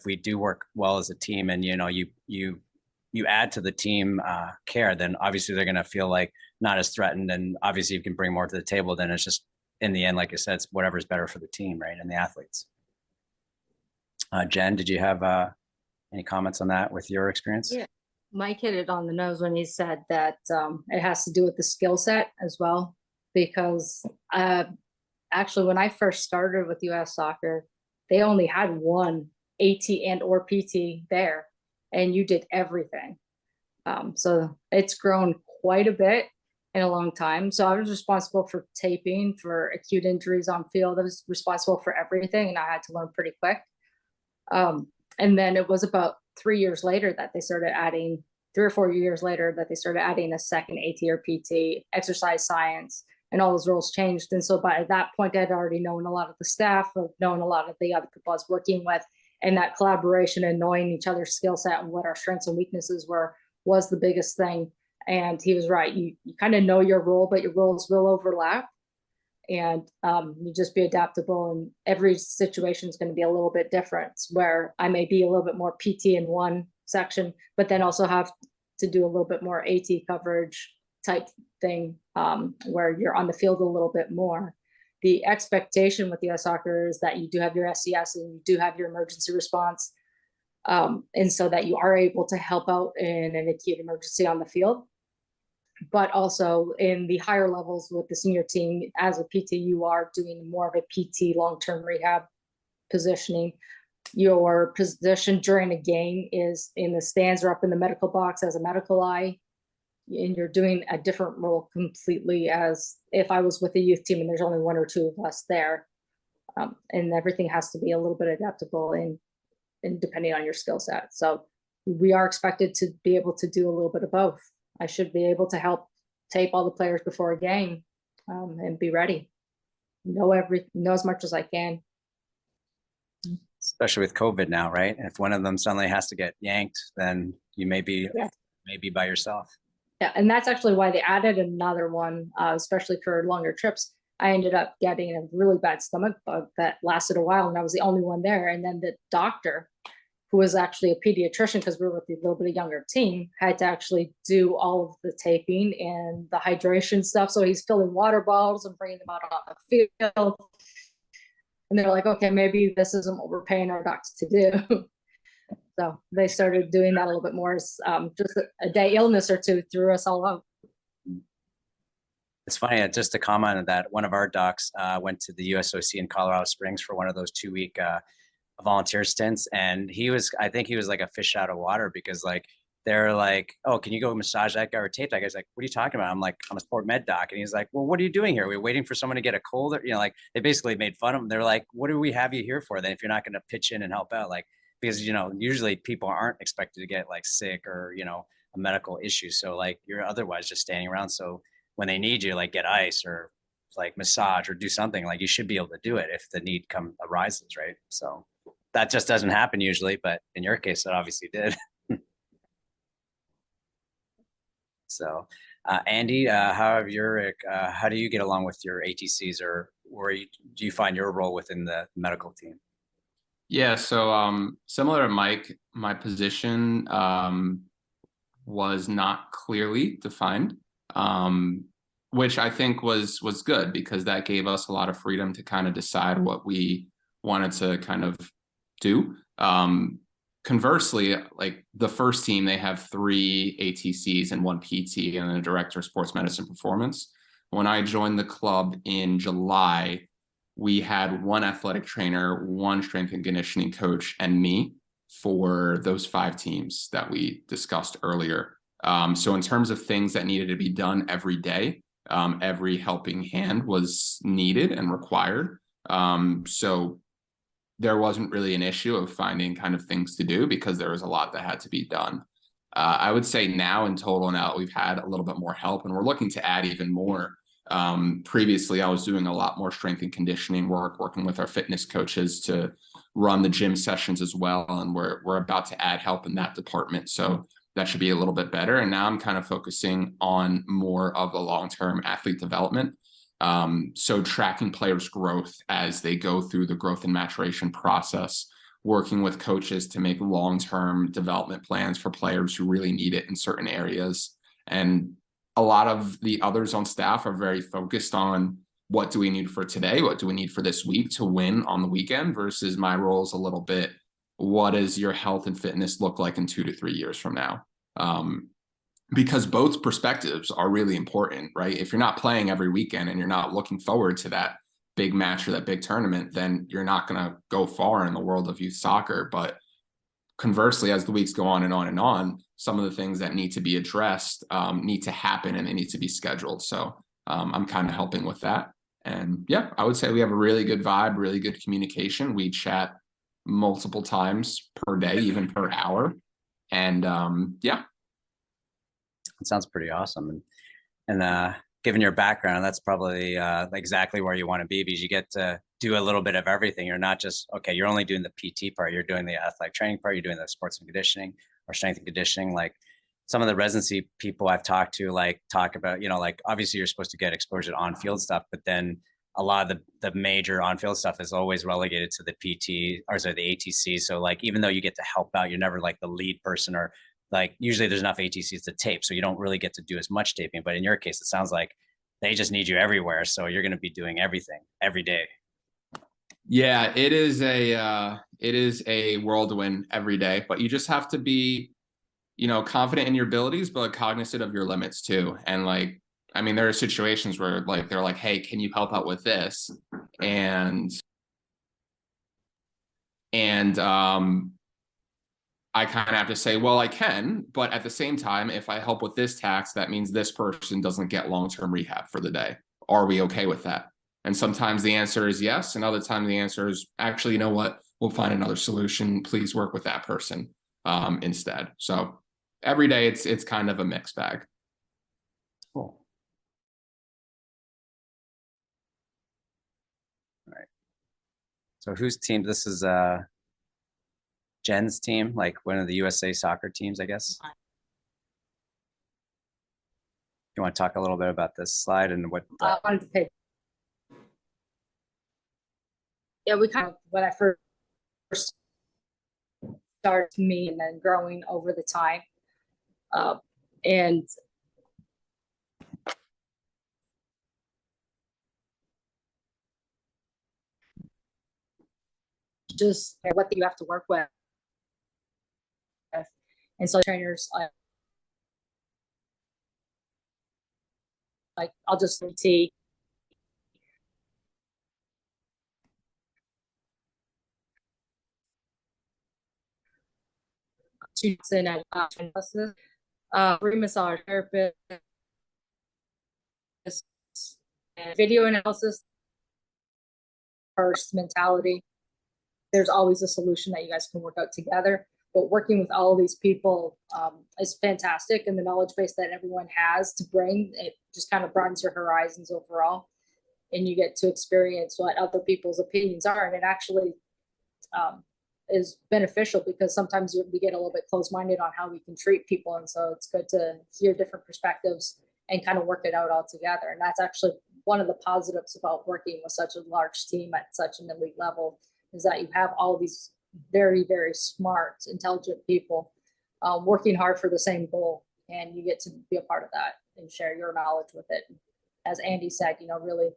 we do work well as a team and, you add to the team care, then obviously they're going to feel not as threatened. And obviously you can bring more to the table. Then it's just, in the end, like you said, it's whatever's better for the team, right? And the athletes. Jen, did you have any comments on that with your experience? Yeah, Mike hit it on the nose when he said that it has to do with the skill set as well, because actually when I first started with US Soccer, they only had one AT and or PT there, and you did everything. So it's grown quite a bit in a long time. So I was responsible for taping, for acute injuries on field. I was responsible for everything, and I had to learn pretty quick. And then it was about 3 years later that they started adding 3 or 4 years later that they started adding a second AT or PT, exercise science, and all those roles changed. And so by that point, I'd already known a lot of the staff, I've known a lot of the other people I was working with, and that collaboration and knowing each other's skill set and what our strengths and weaknesses were was the biggest thing. And he was right. You kind of know your role, but your roles will overlap. And you just be adaptable, and every situation is going to be a little bit different, where I may be a little bit more PT in one section, but then also have to do a little bit more AT coverage type thing, where you're on the field a little bit more. The expectation with US Soccer is that you do have your SCS and you do have your emergency response, and so that you are able to help out in an acute emergency on the field. But also in the higher levels with the senior team, as a PT, you are doing more of a PT long-term rehab positioning. Your position during a game is in the stands or up in the medical box as a medical eye. And you're doing a different role completely as if I was with a youth team and there's only 1 or 2 of us there. And everything has to be a little bit adaptable and depending on your skill set. So we are expected to be able to do a little bit of both. I should be able to help tape all the players before a game, and be ready. Know as much as I can. Especially with COVID now, right? If one of them suddenly has to get yanked, then you may be by yourself. Yeah, and that's actually why they added another one, especially for longer trips. I ended up getting a really bad stomach bug that lasted a while, and I was the only one there. And then the doctor, who was actually a pediatrician, because we were with a little bit younger team, had to actually do all of the taping and the hydration stuff. So he's filling water bottles and bringing them out on the field. And they're like, okay, maybe this isn't what we're paying our docs to do. So they started doing that a little bit more. Just a day illness or two threw us all out. It's funny, just to comment on that, one of our docs went to the USOC in Colorado Springs for one of those 2-week volunteer stints, and I think he was like a fish out of water, because like they're like, oh, can you go massage that guy or tape that guy? He's like, what are you talking about? I'm like, I'm a sport med doc. And he's like, well, what are you doing here? We're waiting for someone to get a cold, or, like they basically made fun of him. They're like, what do we have you here for then if you're not going to pitch in and help out? Like, because usually people aren't expected to get like sick or a medical issue, so like you're otherwise just standing around. So when they need you, like get ice or like massage or do something, like you should be able to do it if the need arises, right? So that just doesn't happen usually, but in your case, it obviously did. So, Andy, how do you get along with your ATCs, or do you find your role within the medical team? Yeah, so similar to Mike, my position was not clearly defined, which I think was good, because that gave us a lot of freedom to kind of decide what we wanted to kind of do. Conversely, like the first team, they have 3 ATCs and 1 PT and a director of sports medicine performance. When I joined the club in July, we had 1 athletic trainer, 1 strength and conditioning coach, and me for those 5 teams that we discussed earlier. So in terms of things that needed to be done every day, every helping hand was needed and required. So there wasn't really an issue of finding kind of things to do, because there was a lot that had to be done. I would say now in total, now we've had a little bit more help, and we're looking to add even more. Previously, I was doing a lot more strength and conditioning work, working with our fitness coaches to run the gym sessions as well. And we're about to add help in that department. So that should be a little bit better. And now I'm kind of focusing on more of the long-term athlete development. So tracking players' growth as they go through the growth and maturation process, working with coaches to make long-term development plans for players who really need it in certain areas. And a lot of the others on staff are very focused on what do we need for today? What do we need for this week to win on the weekend? Versus my role is a little bit, what does your health and fitness look like in 2 to 3 years from now? Because both perspectives are really important, right? If you're not playing every weekend and you're not looking forward to that big match or that big tournament, then you're not going to go far in the world of youth soccer. But conversely, as the weeks go on and on and on, some of the things that need to be addressed need to happen, and they need to be scheduled. So I'm kind of helping with that. And yeah, I would say we have a really good vibe, really good communication. We chat multiple times per day, even per hour. And yeah, It sounds pretty awesome. And given your background, that's probably exactly where you want to be, because you get to do a little bit of everything. You're not just, okay, you're only doing the PT part, you're doing the athletic training part, you're doing the sports and conditioning or strength and conditioning. Like some of the residency people I've talked to, like talk about, like obviously you're supposed to get exposure to on-field stuff, but then a lot of the major on-field stuff is always relegated to the PT or sorry, the ATC. So like, even though you get to help out, you're never like the lead person, or like usually there's enough ATCs to tape, so you don't really get to do as much taping. But in your case, it sounds like they just need you everywhere, so you're going to be doing everything every day. Yeah, it is a whirlwind every day, but you just have to be, confident in your abilities, but cognizant of your limits too. And like, I mean, there are situations where like they're like, "Hey, can you help out with this?" And I kind of have to say, well, I can, but at the same time, if I help with this tax, that means this person doesn't get long-term rehab for the day. Are we okay with that? And sometimes the answer is yes, and other times the answer is actually, you know what, we'll find another solution. Please work with that person instead. So every day it's kind of a mixed bag. Cool. All right. So whose team? This is Jen's team, like one of the USA soccer teams, I guess. You want to talk a little bit about this slide and what? I wanted to pick. Yeah, we kind of, when I first started to me and then growing over the time. And just what you have to work with. And so trainers, like I'll just see in analysis, re-massage therapist, and video analysis, first mentality. There's always a solution that you guys can work out together. But working with all of these people is fantastic, and the knowledge base that everyone has to bring, it just kind of broadens your horizons overall, and you get to experience what other people's opinions are, and it actually is beneficial, because sometimes we get a little bit closed-minded on how we can treat people, and so it's good to hear different perspectives and kind of work it out all together. And that's actually one of the positives about working with such a large team at such an elite level, is that you have all these very, very smart, intelligent people working hard for the same goal, and you get to be a part of that and share your knowledge with it. As Andy said, really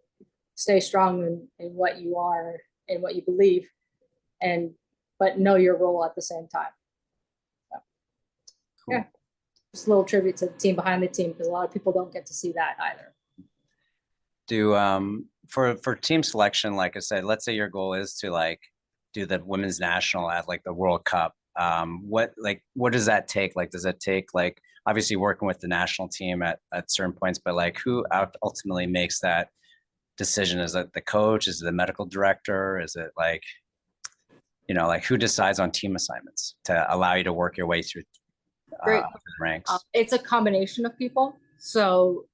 stay strong in what you are and what you believe, but know your role at the same time. So, cool. Yeah, just a little tribute to the team behind the team, because a lot of people don't get to see that either. Do for team selection, like I said, let's say your goal is to like do the women's national at like the World Cup. What does that take? Like, does it take like obviously working with the national team at certain points, but like who ultimately makes that decision? Is it the coach? Is it the medical director? Is it like, like who decides on team assignments to allow you to work your way through the ranks? It's a combination of people. So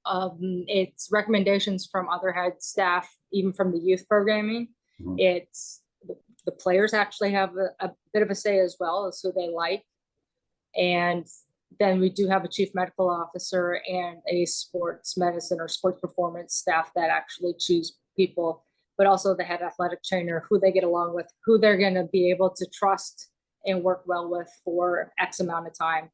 it's recommendations from other head staff, even from the youth programming. Mm-hmm. It's the players actually have a bit of a say as well as who they like. And then we do have a chief medical officer and a sports medicine or sports performance staff that actually choose people, but also the head athletic trainer, who they get along with, who they're going to be able to trust and work well with for X amount of time.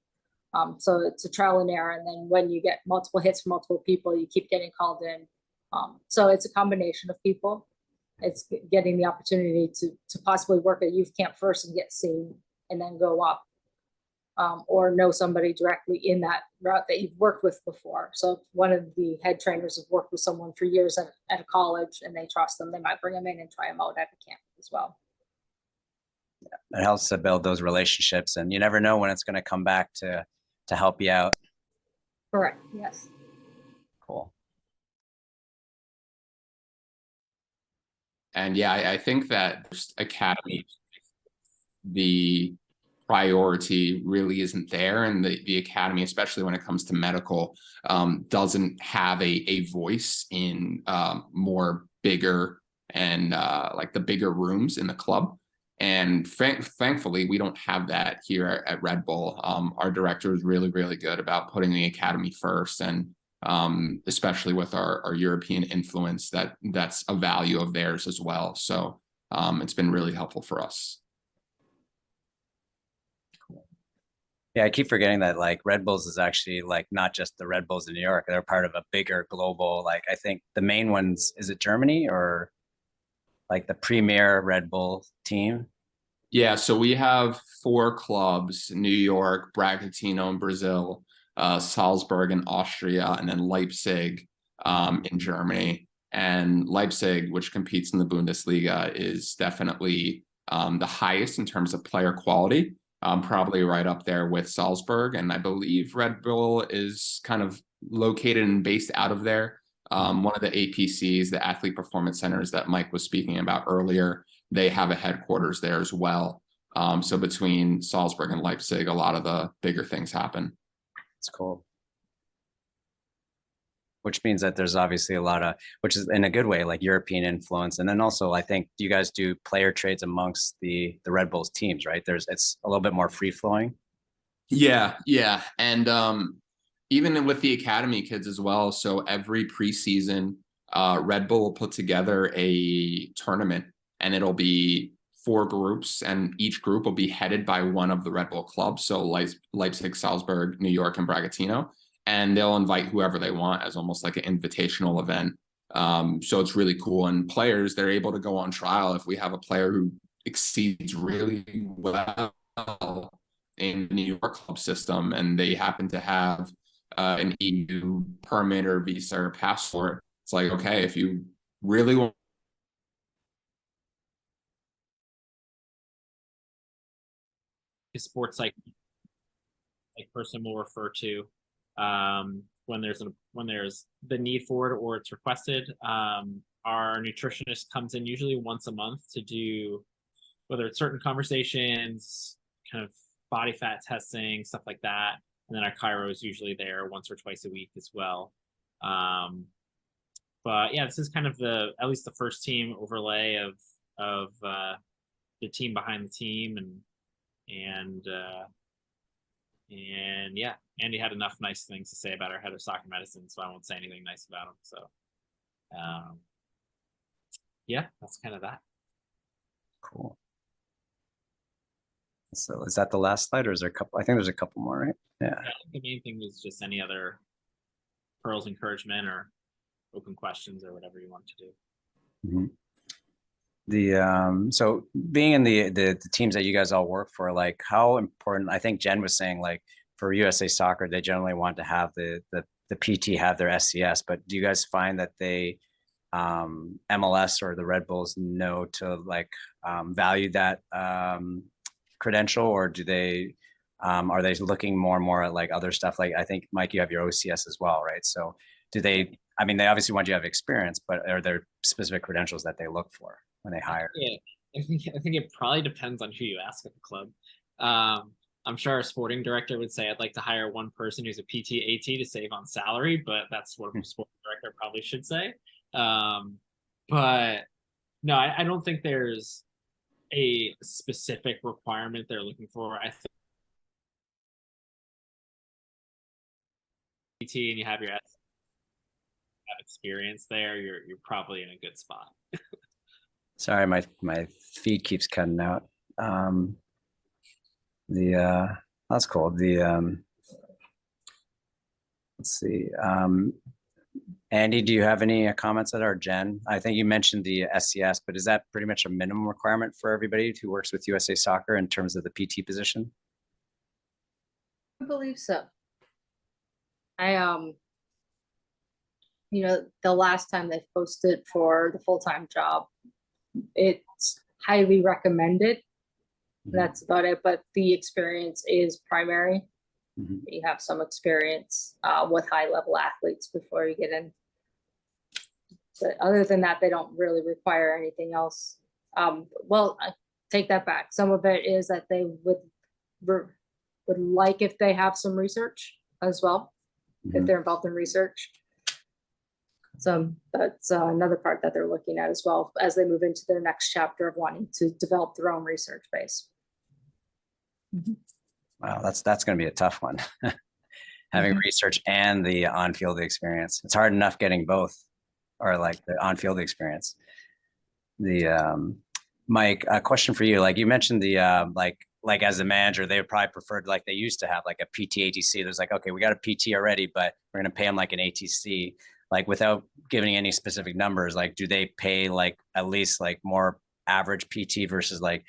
So it's a trial and error. And then when you get multiple hits from multiple people, you keep getting called in. So it's a combination of people. It's getting the opportunity to possibly work at youth camp first and get seen and then go up, or know somebody directly in that route that you've worked with before. So if one of the head trainers has worked with someone for years at a college and they trust them, they might bring them in and try them out at a camp as well. Yeah, it helps to build those relationships, and you never know when it's going to come back to help you out. Correct. Yes. Cool. And yeah, I think that academy, the priority really isn't there, and the academy, especially when it comes to medical, doesn't have a voice in more bigger and like the bigger rooms in the club. And thankfully, we don't have that here at Red Bull. Our director is really, really good about putting the academy first, and especially with our European influence, that's a value of theirs as well. So it's been really helpful for us. Yeah, I keep forgetting that like Red Bulls is actually like not just the Red Bulls in New York. They're part of a bigger global, like I think the main ones, is it Germany or like the premier Red Bull team? Yeah, so we have 4 clubs: New York, Bragantino in Brazil, Salzburg in Austria, and then Leipzig in Germany. And Leipzig, which competes in the Bundesliga, is definitely the highest in terms of player quality, probably right up there with Salzburg. And I believe Red Bull is kind of located and based out of there. One of the APCs, the Athlete Performance Centers that Mike was speaking about earlier, they have a headquarters there as well. So between Salzburg and Leipzig, a lot of the bigger things happen. It's cool. Which means that there's obviously a lot of, which is in a good way, like European influence. And then also, I think you guys do player trades amongst the Red Bulls teams, right? It's a little bit more free flowing. Yeah. And even with the academy kids as well. So every preseason, Red Bull will put together a tournament, and it'll be 4 groups, and each group will be headed by one of the Red Bull clubs. So Leipzig, Salzburg, New York, and Bragantino. And they'll invite whoever they want as almost like an invitational event. So it's really cool. And players, they're able to go on trial if we have a player who exceeds really well in the New York club system, and they happen to have an EU permit or visa or passport. It's like, okay, if you really want A sports like person will refer to when there's the need for it or it's requested. Our nutritionist comes in usually once a month to do whether it's certain conversations, kind of body fat testing, stuff like that. And then our chiro is usually there once or twice a week as well. But yeah, this is kind of at least the first team overlay of the team behind the team, and yeah, Andy had enough nice things to say about our head of soccer medicine, so I won't say anything nice about him. So yeah, that's kind of that. Cool. So is that the last slide, or is there a couple? I think there's a couple more, right? Yeah. The main thing was just any other pearls encouragement or open questions or whatever you want to do. Mm-hmm. So being in the teams that you guys all work for, like how important, I think Jen was saying, like for USA Soccer, they generally want to have the PT have their SCS, but do you guys find that they MLS or the Red Bulls know to like value that credential, or do they are they looking more and more at like other stuff? Like I think Mike, you have your OCS as well, right? So do they, I mean, they obviously want you to have experience, but are there specific credentials that they look for when they hire? Yeah, I think it probably depends on who you ask at the club. I'm sure our sporting director would say I'd like to hire one person who's a PT AT to save on salary, but that's what a sporting director probably should say. But no, I don't think there's a specific requirement they're looking for. I think PT and you have your experience there, you're probably in a good spot. Sorry, my feed keeps cutting out. That's cool. Let's see. Andy, do you have any comments that are Jen? I think you mentioned the SCS, but is that pretty much a minimum requirement for everybody who works with USA Soccer in terms of the PT position? I believe so. The last time they posted for the full-time job, it's highly recommended. That's about it, but the experience is primary. You have some experience with high-level athletes before you get in. But other than that, they don't really require anything else. Well, I take that back. Some of it is that they would would like if they have some research as well, if they're involved in research. So that's another part that they're looking at as well as they move into their next chapter of wanting to develop their own research base. Wow, that's going to be a tough one. Having research and the on-field experience. It's hard enough getting both, or like the on-field experience. The Mike, a question for you. Like you mentioned the like as a manager, they would probably preferred, like they used to have like a PT ATC. There's like, okay, we got a PT already, but we're going to pay them like an ATC. Like without giving any specific numbers, like do they pay like at least like more average PT versus like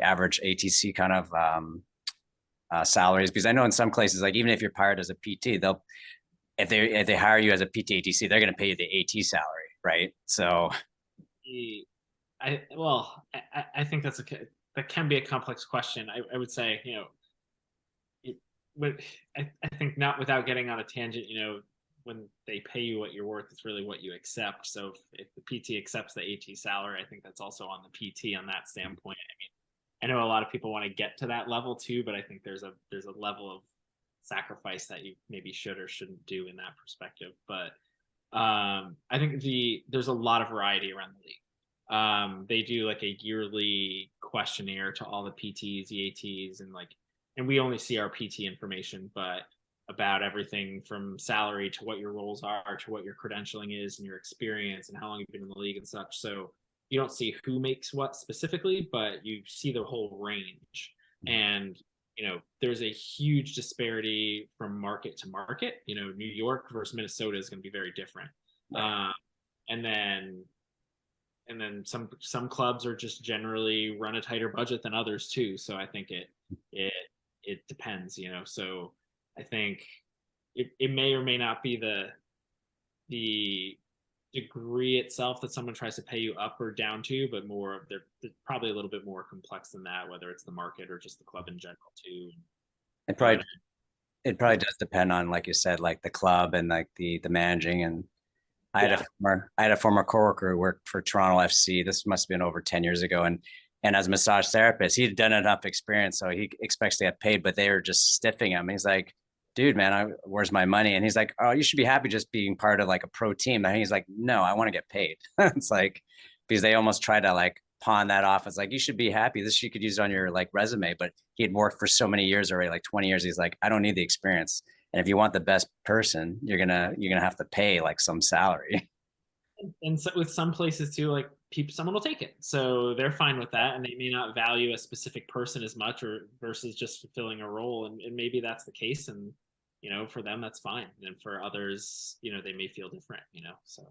average ATC kind of salaries? Because I know in some places, like even if you're hired as a PT, they'll if they hire you as a PT ATC, they're going to pay you the AT salary, right? So I think that can be a complex question. I would say, I think not without getting on a tangent, when they pay you what you're worth, it's really what you accept. So if the PT accepts the AT salary, I think that's also on the PT on that standpoint. I mean, I know a lot of people want to get to that level too, but I think there's a level of sacrifice that you maybe should or shouldn't do in that perspective. But I think there's a lot of variety around the league. They do like a yearly questionnaire to all the PTs, EATs, and we only see our PT information, but about everything from salary to what your roles are, to what your credentialing is and your experience and how long you've been in the league and such. So you don't see who makes what specifically, but you see the whole range. And, there's a huge disparity from market to market. New York versus Minnesota is going to be very different. And then some clubs are just generally run a tighter budget than others too. So I think it depends, so I think it may or may not be the degree itself that someone tries to pay you up or down to, but more of they're probably a little bit more complex than that, whether it's the market or just the club in general too. it probably does depend on, like you said, like the club and like the managing. And I had a former coworker who worked for Toronto FC. This must have been over 10 years ago. And as a massage therapist, he'd done enough experience, so he expects to get paid, but they were just stiffing him. He's like, dude, man, where's my money? And he's like, oh, you should be happy just being part of like a pro team. And he's like, no, I want to get paid. It's like, because they almost try to like pawn that off. It's like, you should be happy. This, you could use it on your like resume, but he had worked for so many years already, like 20 years. He's like, I don't need the experience. And if you want the best person, you're going to have to pay like some salary. And so with some places too, like someone will take it. So they're fine with that. And they may not value a specific person as much or versus just fulfilling a role. And maybe that's the case. And, for them, that's fine. And for others, they may feel different, so.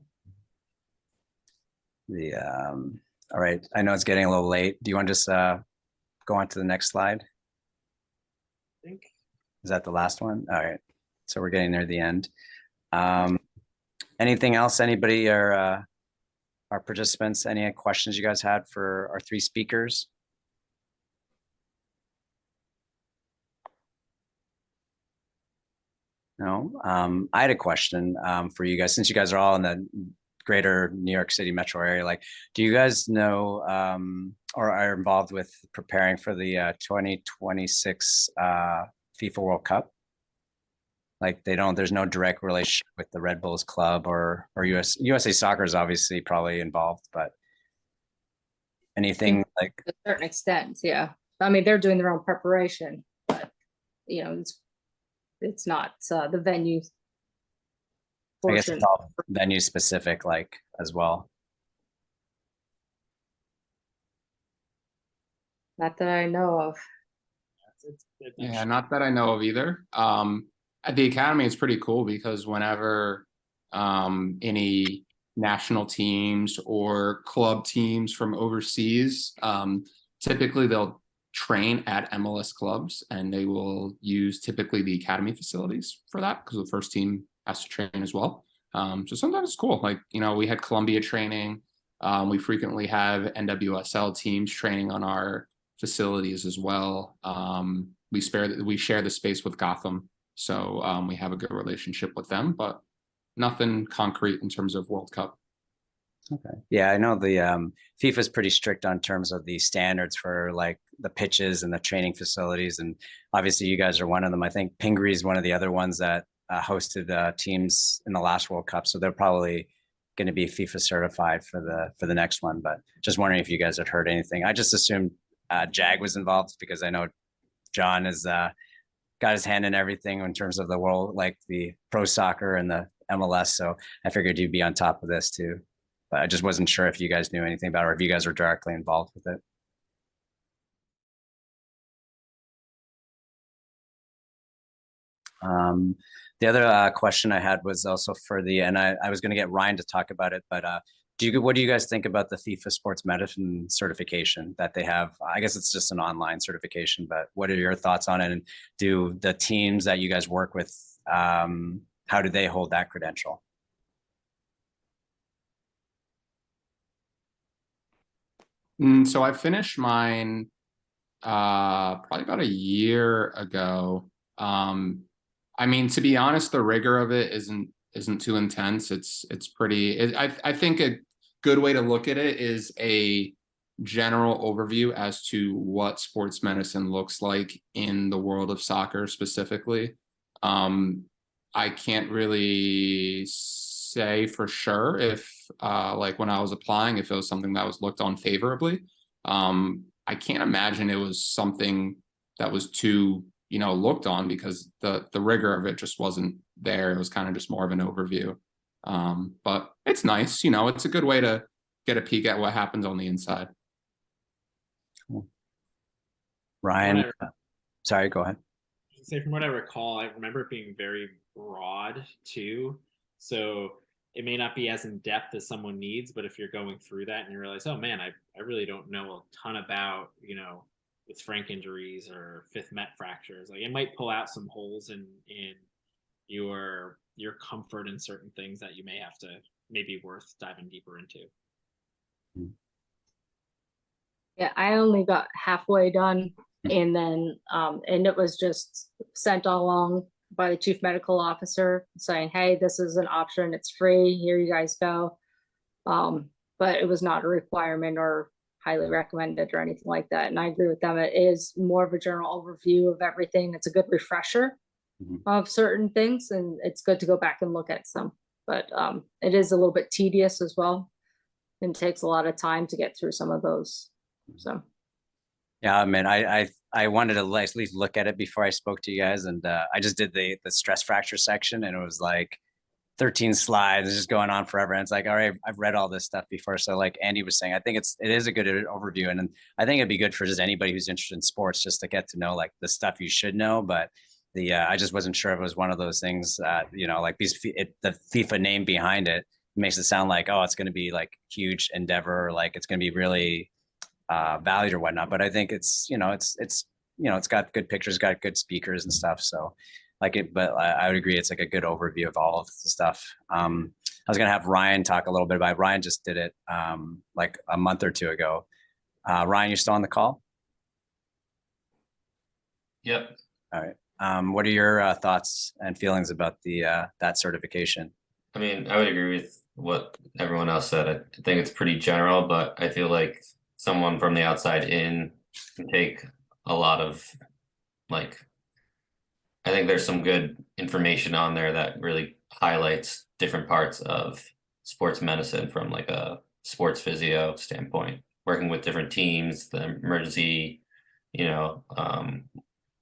All right. I know it's getting a little late. Do you want to just go on to the next slide? I think. Is that the last one? All right. So we're getting near the end. Anything else? Anybody or our participants, any questions you guys had for our three speakers? No. I had a question for you guys, since you guys are all in the greater New York City metro area. Like, do you guys know or are involved with preparing for the 2026 FIFA World Cup? Like there's no direct relationship with the Red Bulls club or USA Soccer is obviously probably involved, but anything like to a certain extent, yeah. I mean, they're doing their own preparation, but it's not the venue portion. I guess it's all venue specific, like as well. Not that I know of. Yeah, not that I know of either. At the academy, it's pretty cool because whenever any national teams or club teams from overseas, typically they'll train at MLS clubs and they will use typically the academy facilities for that because the first team has to train as well. So sometimes it's cool. Like, we had Columbia training. We frequently have NWSL teams training on our facilities as well. We share the space with Gotham. So we have a good relationship with them, but nothing concrete in terms of World Cup. Okay. Yeah, I know the FIFA is pretty strict on terms of the standards for like the pitches and the training facilities, and obviously you guys are one of them. I think Pingree is one of the other ones that hosted teams in the last World Cup, so they're probably going to be FIFA certified for the next one. But just wondering if you guys had heard anything. I just assumed Jag was involved because I know John has got his hand in everything in terms of the world, like the pro soccer and the MLS. So I figured you'd be on top of this too. But I just wasn't sure if you guys knew anything about it or if you guys were directly involved with it. The other question I had was also for and I was going to get Ryan to talk about it, but what do you guys think about the FIFA Sports Medicine certification that they have? I guess it's just an online certification, but what are your thoughts on it? And do the teams that you guys work with, how do they hold that credential? So I finished mine probably about a year ago. I mean, to be honest, the rigor of it isn't too intense. It's pretty. I think a good way to look at it is a general overview as to what sports medicine looks like in the world of soccer specifically. I can't really say for sure if like when I was applying, if it was something that was looked on favorably. I can't imagine it was something that was too, looked on because the rigor of it just wasn't there. It was kind of just more of an overview. But it's nice, it's a good way to get a peek at what happens on the inside. Cool. Ryan, sorry, go ahead. Say from what I recall, I remember it being very broad too. So it may not be as in depth as someone needs, but if you're going through that and you realize, oh man, I really don't know a ton about, with frank injuries or fifth met fractures, like it might pull out some holes in your comfort in certain things that you may have to maybe worth diving deeper into. Yeah, I only got halfway done, and then and it was just sent along by the chief medical officer saying, hey, this is an option, it's free, here you guys go. But it was not a requirement or highly recommended or anything like that. And I agree with them. It is more of a general overview of everything. It's a good refresher of certain things, and it's good to go back and look at some. But it is a little bit tedious as well, and takes a lot of time to get through some of those. So yeah, I mean, I wanted to at least look at it before I spoke to you guys, and I just did the stress fracture section, and it was like 13 slides. It's just going on forever. And it's like, all right, I've read all this stuff before. So like Andy was saying, I think it is a good overview, and I think it'd be good for just anybody who's interested in sports just to get to know like the stuff you should know. But I just wasn't sure if it was one of those things, like the FIFA name behind it makes it sound like, oh, it's going to be like huge endeavor, or like it's going to be really valued or whatnot. But I think it's got good pictures, got good speakers and stuff. So but I would agree, it's like a good overview of all of the stuff. I was gonna have Ryan talk a little bit about it. Ryan just did it like a month or two ago. Ryan, you're still on the call? Yep. All right. What are your thoughts and feelings about that certification? I mean, I would agree with what everyone else said. I think it's pretty general, but I feel like someone from the outside in can take a lot of I think there's some good information on there that really highlights different parts of sports medicine from like a sports physio standpoint, working with different teams, the emergency,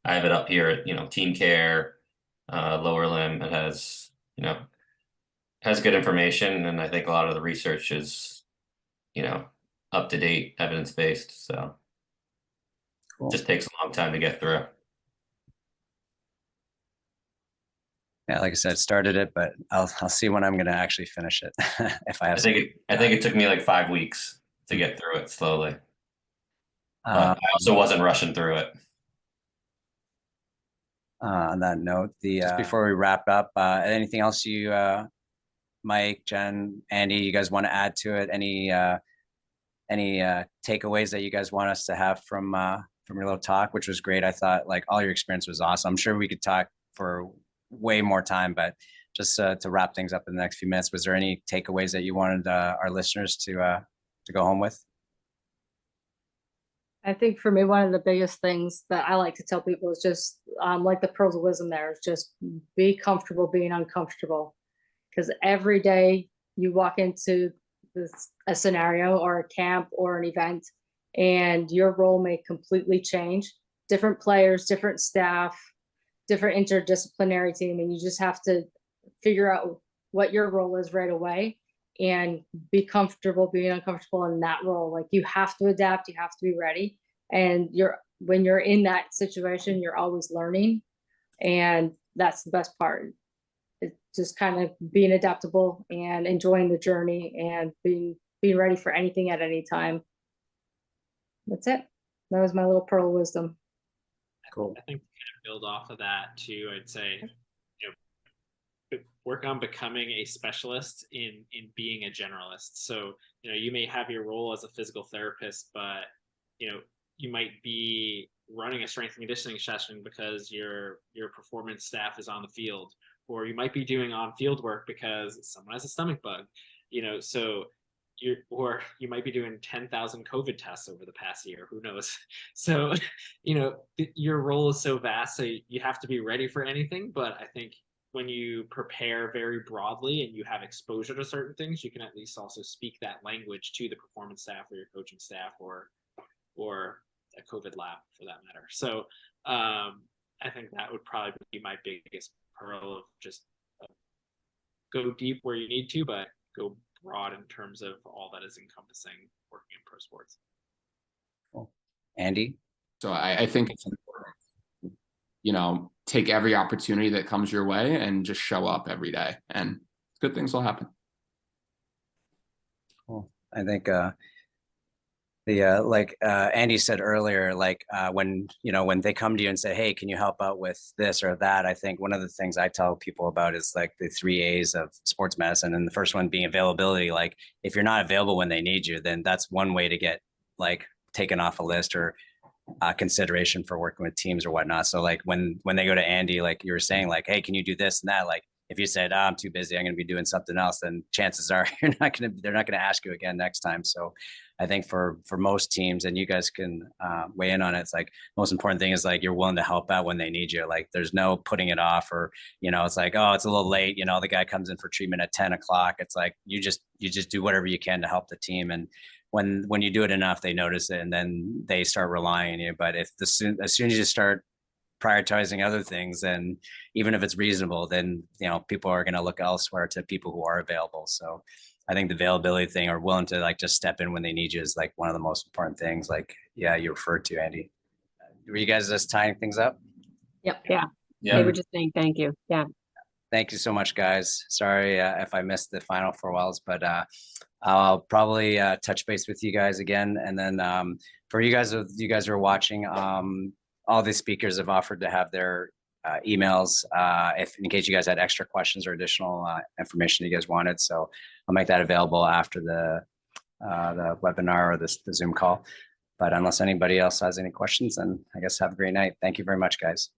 I have it up here, team care, lower limb. It has, has good information. And I think a lot of the research is, up to date, evidence-based. So Cool. It just takes a long time to get through. Yeah, like I said, started it, but I'll see when I'm going to actually finish it. If I have, I think it took me like 5 weeks to get through it slowly. I also wasn't rushing through it. On that note, just before we wrap up, anything else you, Mike, Jen, Andy, you guys want to add to it? Any takeaways that you guys want us to have from your little talk, which was great? I thought like all your experience was awesome. I'm sure we could talk for way more time, but just to wrap things up in the next few minutes, was there any takeaways that you wanted our listeners to go home with? I think for me, one of the biggest things that I like to tell people is just like the pearls of wisdom there is just be comfortable being uncomfortable. Because every day you walk into a scenario or a camp or an event, and your role may completely change. Different players, different staff, different interdisciplinary team, and you just have to figure out what your role is right away and be comfortable being uncomfortable in that role. Like, you have to adapt, you have to be ready. And when you're in that situation, you're always learning. And that's the best part. It's just kind of being adaptable and enjoying the journey and being ready for anything at any time. That's it. That was my little pearl of wisdom. Cool. I think to kind of build off of that too, I'd say, work on becoming a specialist in being a generalist. So, you may have your role as a physical therapist, but, you might be running a strength and conditioning session because your performance staff is on the field, or you might be doing on-field work because someone has a stomach bug, so or you might be doing 10,000 COVID tests over the past year, who knows? So, your role is so vast, so you have to be ready for anything. But I think when you prepare very broadly and you have exposure to certain things, you can at least also speak that language to the performance staff or your coaching staff or a COVID lab for that matter. So I think that would probably be my biggest pearl of just go deep where you need to, but go broad in terms of all that is encompassing working in pro sports. Cool. Andy? So I think it's important, take every opportunity that comes your way and just show up every day, and good things will happen. Cool. I think like Andy said earlier, like when they come to you and say, hey, can you help out with this or that? I think one of the things I tell people about is like the 3 A's of sports medicine. And the first one being availability. Like, if you're not available when they need you, then that's one way to get like taken off a list or consideration for working with teams or whatnot. So like when they go to Andy, like you were saying, like, hey, can you do this and that? Like, if you said, I'm too busy, I'm going to be doing something else, then chances are they're not going to ask you again next time. So I think for most teams, and you guys can weigh in on it, it's like most important thing is like you're willing to help out when they need you. Like, there's no putting it off, or it's like, oh, it's a little late, the guy comes in for treatment at 10 o'clock. It's like you just do whatever you can to help the team. And when you do it enough, they notice it, and then they start relying on you. But as soon as you start prioritizing other things, and even if it's reasonable, then people are going to look elsewhere to people who are available. So I think the availability thing, or willing to like just step in when they need you, is like one of the most important things. Like, yeah, you referred to, Andy. Were you guys just tying things up? Yep. Yeah. They were just saying thank you. Yeah. Thank you so much, guys. Sorry if I missed the final 4 wells, but I'll probably touch base with you guys again. And then for you guys who are watching, all the speakers have offered to have their emails in case you guys had extra questions or additional information you guys wanted. So I'll make that available after the webinar or the Zoom call. But unless anybody else has any questions, then I guess have a great night. Thank you very much, guys.